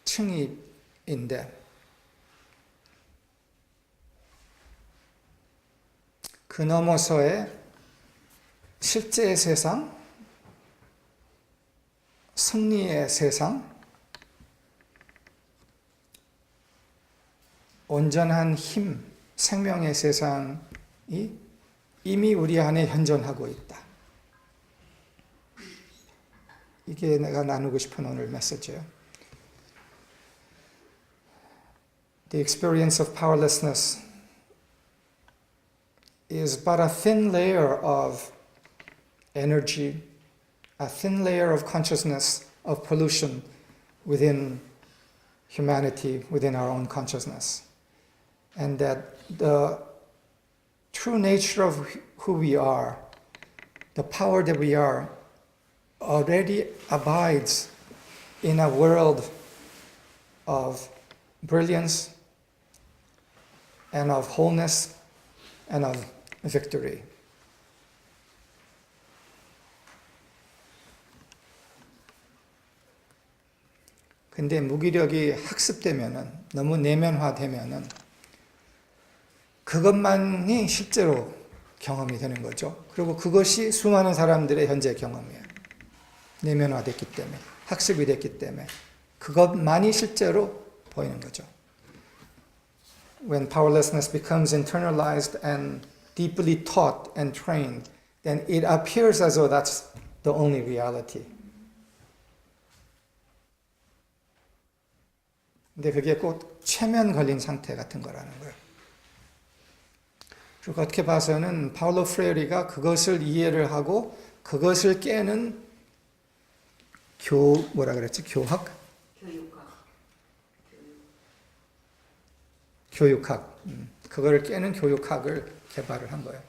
층이인데 그 너머서의 실제의 세상, 승리의 세상, 온전한 힘, 생명의 세상이 이미 우리 안에 현존하고 있다. 이게 내가 나누고 싶은 오늘 메시지예요. the experience of powerlessness is but a thin layer of energy, a thin layer of consciousness, of pollution within humanity, within our own consciousness. And that the true nature of who we are, the power that we are, already abides in a world of brilliance and of wholeness and of victory. 근데 무기력이 학습되면은, 너무 내면화되면은 그것만이 실제로 경험이 되는 거죠. 그리고 그것이 수많은 사람들의 현재 경험이에요. 내면화됐기 때문에, 학습이 됐기 때문에 그것만이 실제로 보이는 거죠. When powerlessness becomes internalized and deeply taught and trained, then it appears as though that's the only reality. 근데 그게 꼭 최면 걸린 상태 같은 거라는 거예요. 그리고 어떻게 봐서는 파울로 프레리가 그것을 이해를 하고 그것을 깨는 뭐라 그랬지? 교육학. 그거를 깨는 교육학을 개발을 한 거예요.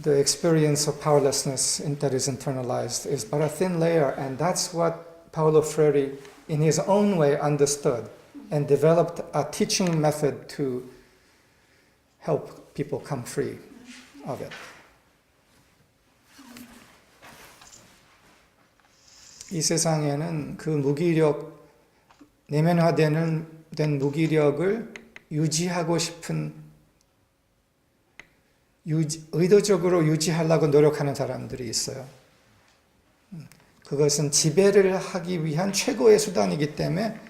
The experience of powerlessness that is internalized is but a thin layer, and that's what Paulo Freire, in his own way, understood and developed a teaching method to help people come free of it. 이 세상에는 그 무기력, 내면화된 무기력을 유지하고 싶은, 의도적으로 유지하려고 노력하는 사람들이 있어요. 그것은 지배를 하기 위한 최고의 수단이기 때문에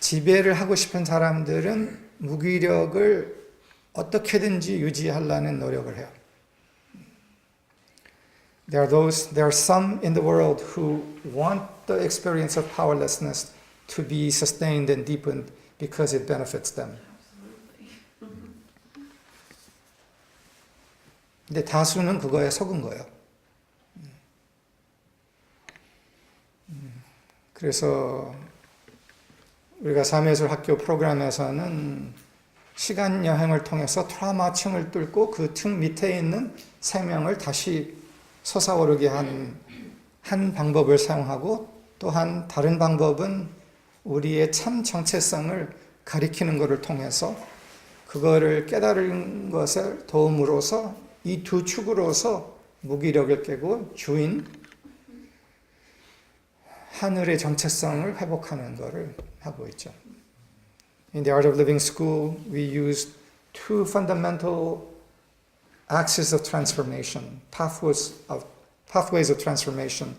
지배를 하고 싶은 사람들은 무기력을 어떻게든지 유지하려는 노력을 해요. There are some in the world who want the experience of powerlessness to be sustained and deepened because it benefits them. 근데 다수는 그거에 속은 거예요. 그래서 우리가 삶예술학교 프로그램에서는 시간 여행을 통해서 트라우마층을 뚫고 그 층 밑에 있는 생명을 다시 솟아오르게 한 방법을 사용하고, 또한 다른 방법은 우리의 참 정체성을 가리키는 것을 통해서 그거를 깨달은 것을 도움으로써 이 두 축으로서 무기력을 깨고 주인 하늘의 정체성을 회복하는 것을 하고 있죠. In the Art of Living School, we use two fundamental axes of transformation, pathways of transformation,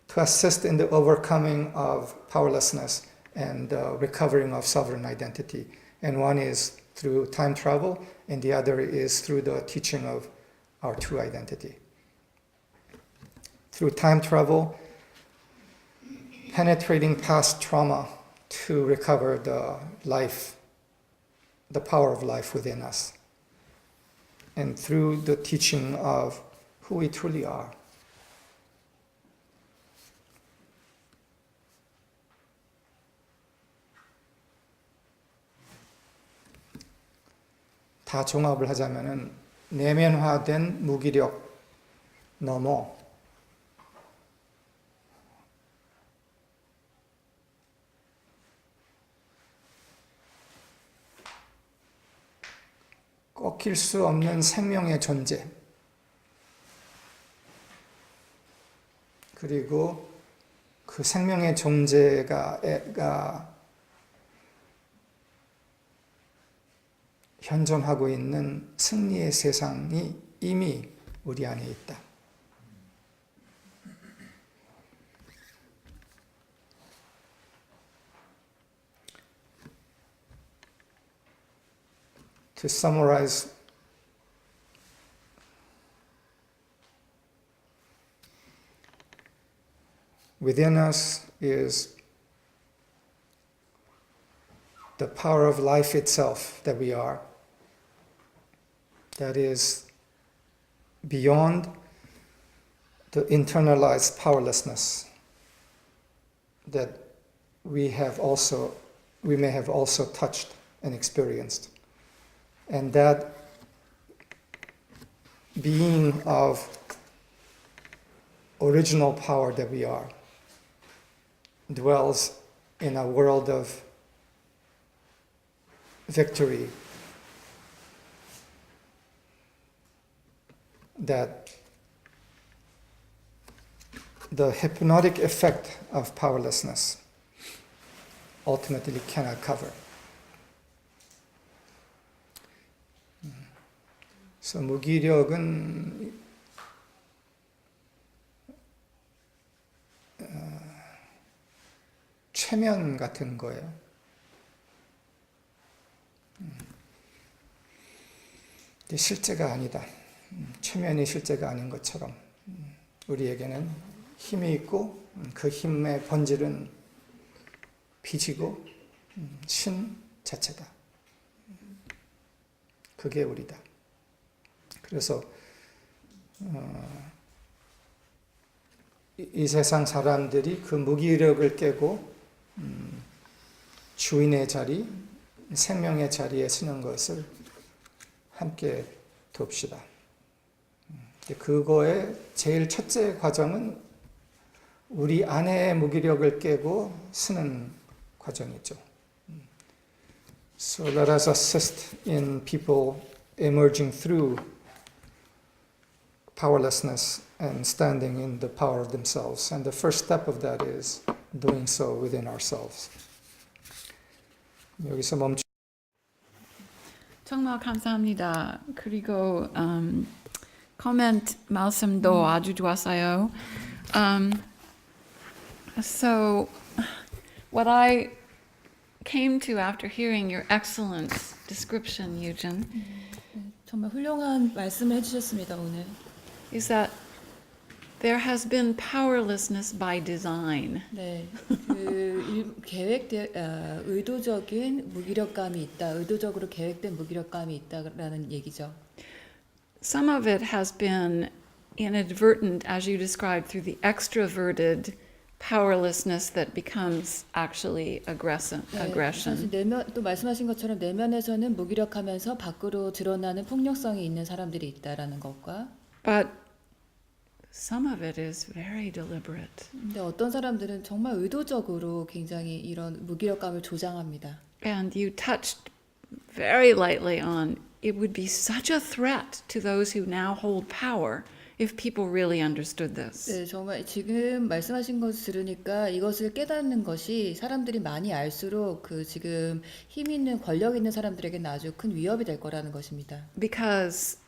to assist in the overcoming of powerlessness and recovering of sovereign identity. And one is through time travel, and the other is through the teaching of our true identity. Through time travel, penetrating past trauma to recover the power of life within us. And through the teaching of who we truly are. 다 종합을 하자면은 내면화된 무기력 넘어 꺾일 수 없는 생명의 존재, 그리고 그 생명의 존재가 현존하고 있는 승리의 세상이 이미 우리 안에 있다. To summarize, within us is the power of life itself that we are, that is beyond the internalized powerlessness that we may have also touched and experienced. And that being of original power that we are dwells in a world of victory that the hypnotic effect of powerlessness ultimately cannot cover. 그래서 무기력은 최면 같은 거예요. 실제가 아니다. 최면이 실제가 아닌 것처럼 우리에게는 힘이 있고 그 힘의 본질은 빛이고 신 자체다. 그게 우리다. 그래서 이 세상 사람들이 그 무기력을 깨고 주인의 자리, 생명의 자리에 서는 것을 함께 돕시다. 그거의 제일 첫째 과정은 우리 안의 무기력을 깨고 서는 과정이죠. So let us assist in people emerging through powerlessness and standing in the power of themselves. And the first step of that is doing so within ourselves. 여기서 멈추. 정말 감사합니다. 그리고 코멘트 말씀도 아주 좋았어요. So what I came to after hearing your excellent description, Eugen, 정말 훌륭한 말씀을 해주셨습니다 오늘. is that there has been powerlessness by design. 네, 의도적인 무기력감이 있다. 의도적으로 계획된 무기력감이 있다라는 얘기죠. Some of it has been inadvertent, as you described, through the extroverted powerlessness that becomes actually aggression. 사실 또 말씀하신 것처럼 내면에서는 무기력하면서 밖으로 드러나는 폭력성이 있는 사람들이 있다라는 것과. But some of it is very deliberate. 근데 어떤 사람들은 정말 의도적으로 굉장히 이런 무기력감을 조장합니다. And you touched very lightly on it would be such a threat to those who now hold power if people really understood this. 네, 정말 지금 말씀하신 것을 들으니까 이것을 깨닫는 것이 사람들이 많이 알수록 그 지금 힘 있는 권력 있는 사람들에게는 아주 큰 위협이 될 거라는 것입니다. Because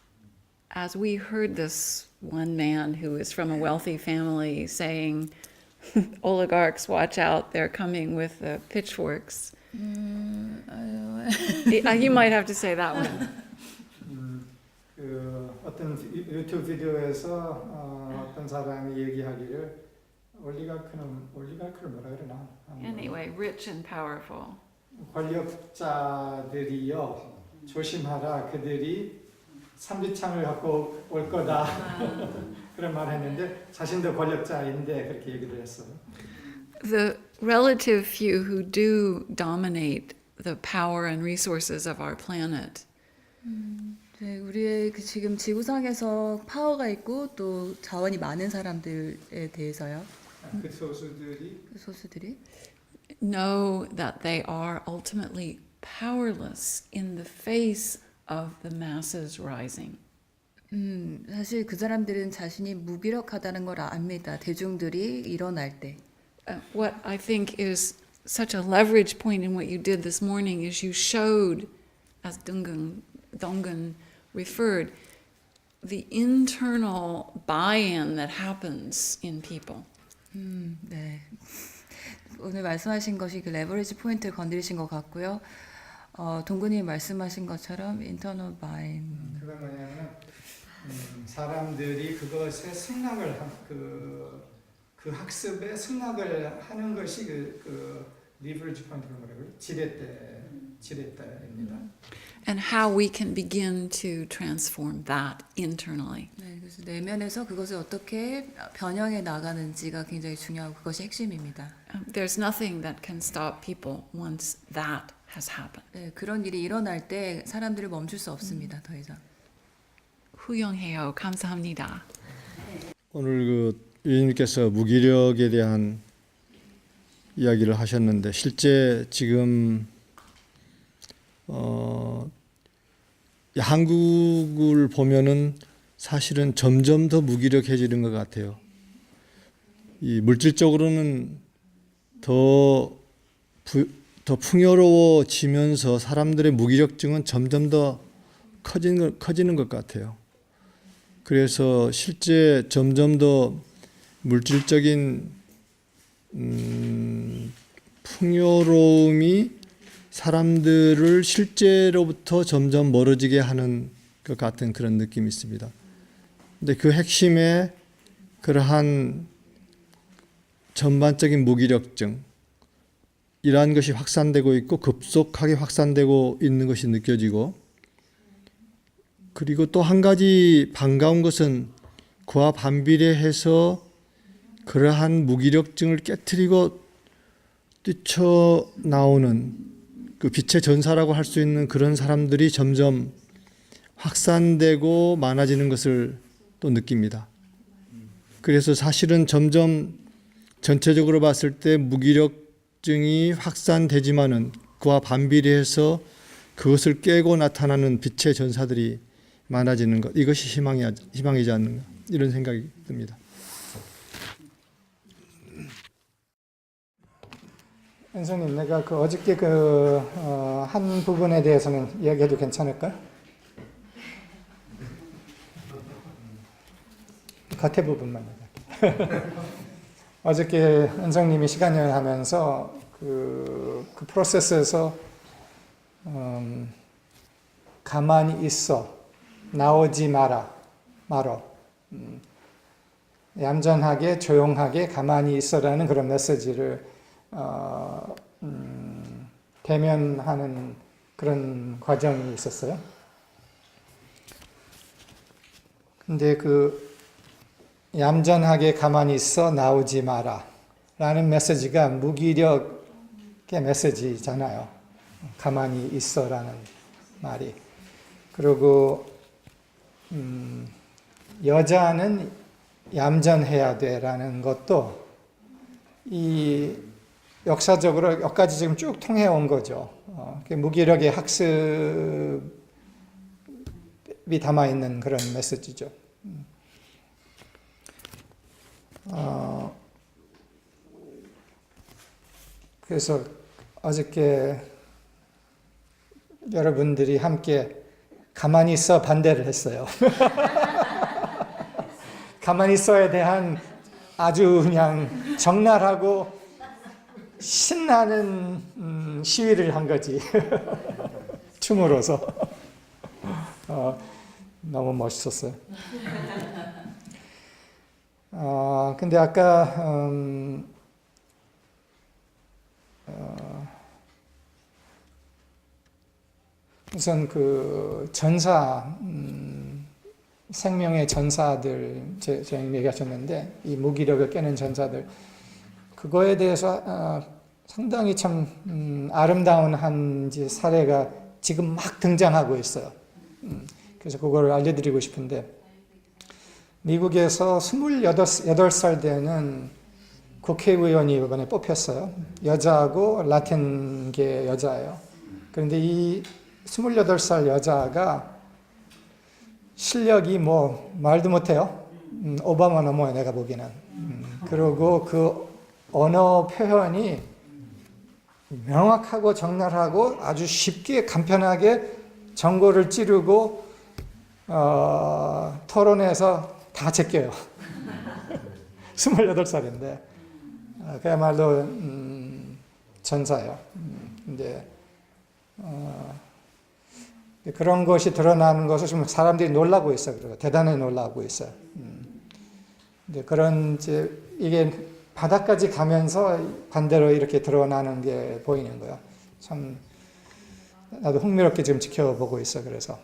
as we heard this one man who is from a wealthy family saying, oligarchs, watch out, they're coming with the pitchforks. You might have to say that one. 어떤 유튜브 비디오에서 어떤 사람이 얘기하기를 올리가크를 뭐라 그러나? Anyway, rich and powerful. 권력자들이요 조심하라 그들이 삼지창을 갖고 올 거다 그런 말 했는데 자신도 권력자인데 그렇게 얘기를 했어요. The relative few who do dominate the power and resources of our planet. 네, 우리의 지금 지구상에서 파워가 있고 또 자원이 많은 사람들에 대해서요. 그 소수들이 know that they are ultimately powerless in the face of the masses rising. 사실 그 사람들은 자신이 무기력하다는 걸 압니다. 대중들이 일어날 때. What I think is such a leverage point in what you did this morning is you showed, as Dongun referred, the internal buy-in that happens in people. 네. 오늘 말씀하신 것이 그 레버리지 포인트를 건드리신 것 같고요. 동근이 말씀하신 것처럼 인터널 바인. 그건 뭐냐면 사람들이 그것에 생각을 그 그 학습에 승낙을 하는 것이 그 리버리지 포인트가 뭐라고요? 지렛대입니다. And how we can begin to transform that internally. 네, 그래서 내면에서 그것을 어떻게 변형해 나가는지가 굉장히 중요하고 그것이 핵심입니다. There's nothing that can stop people once that has happened. 네, 그런 일이 일어날 때 사람들을 멈출 수 없습니다. 더 이상. 후영해요. 감사합니다. 오늘 그 위원님께서 무기력에 대한 이야기를 하셨는데 실제 지금 한국을 보면은 사실은 점점 더 무기력해지는 것 같아요. 이 물질적으로는 더 풍요로워지면서 사람들의 무기력증은 점점 더 커지는 것 같아요. 그래서 실제 점점 더 물질적인 풍요로움이 사람들을 실제로부터 점점 멀어지게 하는 것 같은 그런 느낌이 있습니다. 근데 그 핵심에 그러한 전반적인 무기력증 이러한 것이 확산되고 있고 급속하게 확산되고 있는 것이 느껴지고, 그리고 또 한 가지 반가운 것은 그와 반비례해서 그러한 무기력증을 깨트리고 뛰쳐나오는 그 빛의 전사라고 할 수 있는 그런 사람들이 점점 확산되고 많아지는 것을 또 느낍니다. 그래서 사실은 점점 전체적으로 봤을 때 무기력증이 확산되지만은 그와 반비례해서 그것을 깨고 나타나는 빛의 전사들이 많아지는 것, 이것이 희망이지 않는가, 이런 생각이 듭니다. 선생님, 내가 그 어저께 한 부분에 대해서는 이야기해도 괜찮을까? 겉에 부분만 얘기할게. 어저께 은성님이 시간 여행하면서 그 프로세스에서 가만히 있어, 나오지 말어, 얌전하게 조용하게 가만히 있어라는 그런 메시지를 대면하는 그런 과정이 있었어요. 근데 그 얌전하게 가만히 있어, 나오지 마라 라는 메시지가 무기력의 메시지잖아요. 가만히 있어라는 말이. 그리고 여자는 얌전해야 돼라는 것도 이 역사적으로 여기까지 지금 쭉 통해온 거죠. 무기력의 학습이 담아있는 그런 메시지죠. 그래서 어저께 여러분들이 함께 가만히 있어 반대를 했어요. 가만히 있어에 대한 아주 그냥 적나라하고 신나는 시위를 한 거지. 춤으로서. 너무 멋있었어요. 근데 아까 우선 그 전사, 생명의 전사들, 선생님 얘기하셨는데, 이 무기력을 깨는 전사들, 그거에 대해서 상당히 참 아름다운 한 사례가 지금 막 등장하고 있어요. 그래서 그걸 알려드리고 싶은데, 미국에서 28살 되는 국회의원이 이번에 뽑혔어요. 여자하고 라틴계 여자예요. 그런데 이 28살 여자가 실력이 뭐 말도 못해요. 오바마 넘어요, 내가 보기에는. 그리고 그 언어 표현이 명확하고 적나라하고 아주 쉽게 간편하게 정보를 찌르고 토론에서 다 제껴요. 28살인데 그야말로 전사예요. 근데 그런 것이 드러나는 것을 좀 사람들이 놀라고 있어요. 대단히 놀라고 있어요. 근데 그런 이게 바닥까지 가면서 반대로 이렇게 드러나는 게 보이는 거야. 참 나도 흥미롭게 지금 지켜보고 있어. 그래서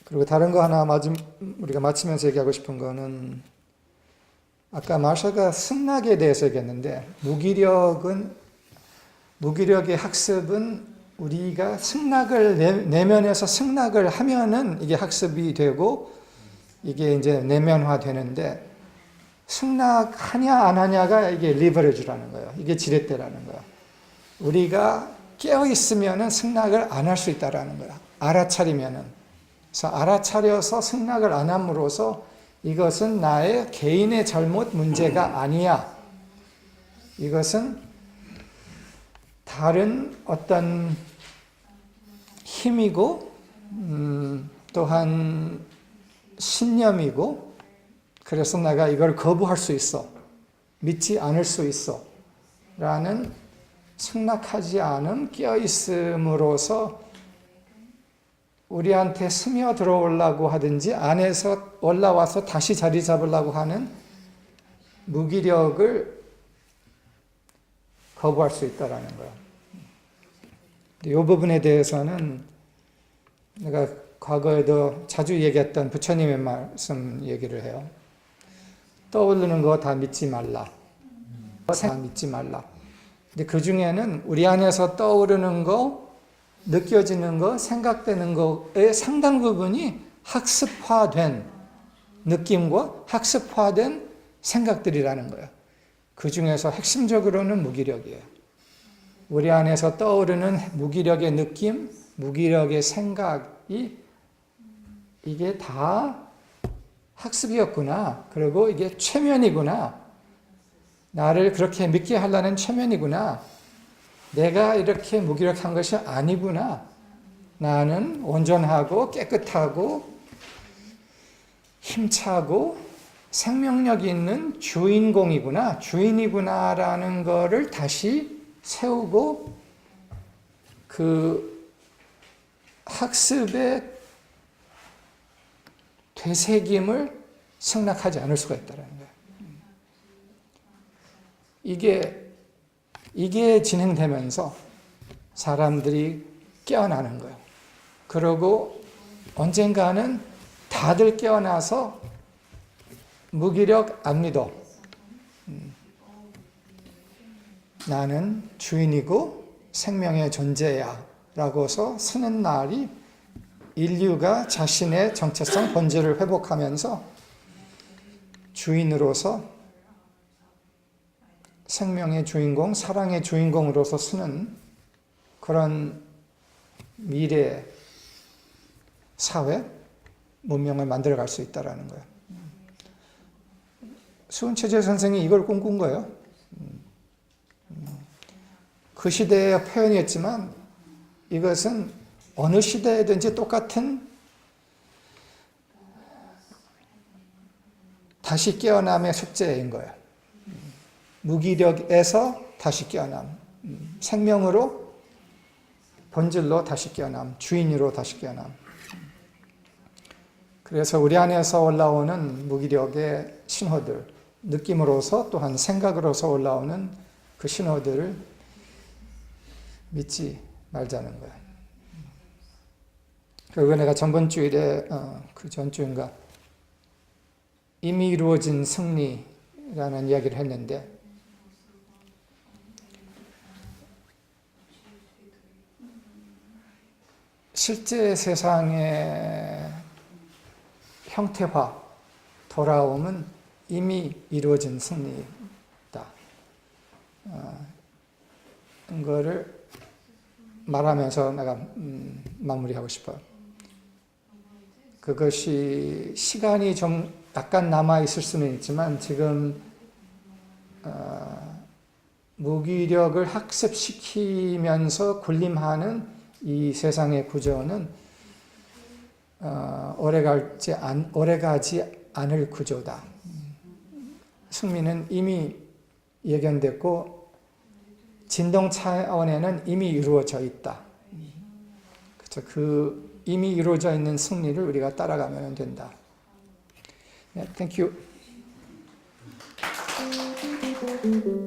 그리고 다른 거 하나 우리가 마치면서 얘기하고 싶은 거는 아까 마샤가 승낙에 대해서 얘기했는데 무기력의 학습은 우리가 승낙을 내면에서 승낙을 하면은 이게 학습이 되고 이게 이제 내면화 되는데 승낙하냐 안 하냐가 이게 리버리지라는 거예요. 이게 지렛대라는 거예요. 우리가 깨어 있으면은 승낙을 안 할 수 있다라는 거야. 알아차리면은. 그래서 알아차려서 승낙을 안 함으로써 이것은 나의 개인의 잘못 문제가 아니야. 이것은 다른 어떤 힘이고 또한 신념이고 그래서 내가 이걸 거부할 수 있어. 믿지 않을 수 있어. 라는 승낙하지 않은 깨어있음으로써 우리한테 스며들어오려고 하든지 안에서 올라와서 다시 자리 잡으려고 하는 무기력을 거부할 수 있다는 거예요. 이 부분에 대해서는 내가 과거에도 자주 얘기했던 부처님의 말씀 얘기를 해요. 떠오르는 거 다 믿지 말라. 다 믿지 말라. 근데 그 중에는 우리 안에서 떠오르는 거, 느껴지는 거, 생각되는 거의 상당 부분이 학습화된 느낌과 학습화된 생각들이라는 거예요. 그 중에서 핵심적으로는 무기력이에요. 우리 안에서 떠오르는 무기력의 느낌, 무기력의 생각이 이게 다 학습이었구나. 그리고 이게 최면이구나. 나를 그렇게 믿게 하려는 최면이구나. 내가 이렇게 무기력한 것이 아니구나. 나는 온전하고 깨끗하고 힘차고 생명력 있는 주인공이구나. 주인이구나라는 거를 다시 세우고 그 학습의 되새김을 승낙하지 않을 수가 있다는 거예요. 이게 진행되면서 사람들이 깨어나는 거예요. 그리고 언젠가는 다들 깨어나서 무기력 안 믿어. 나는 주인이고 생명의 존재야. 라고서 쓰는 날이 인류가 자신의 정체성, 본질을 회복하면서 주인으로서 생명의 주인공, 사랑의 주인공으로서 쓰는 그런 미래 사회, 문명을 만들어갈 수 있다는 거예요. 수은체제 선생이 이걸 꿈꾼 거예요. 그 시대의 표현이었지만 이것은 어느 시대에든지 똑같은 다시 깨어남의 숙제인 거예요. 무기력에서 다시 깨어남, 생명으로 본질로 다시 깨어남, 주인으로 다시 깨어남. 그래서 우리 안에서 올라오는 무기력의 신호들, 느낌으로서 또한 생각으로서 올라오는 그 신호들을 믿지 말자는 거예요. 그리고 내가 전번 주일에 그 전주인가 이미 이루어진 승리라는 이야기를 했는데 실제 세상의 형태화, 돌아옴은 이미 이루어진 승리다. 이거를 말하면서 내가 마무리하고 싶어요. 그것이 시간이 좀 약간 남아있을 수는 있지만 지금 무기력을 학습시키면서 군림하는 이 세상의 구조는 오래가지 않을 구조다. 승리는 이미 예견됐고 진동 차원에는 이미 이루어져 있다. 그렇죠. 그 이미 이루어져 있는 승리를 우리가 따라가면 된다. Yeah, thank you. 네.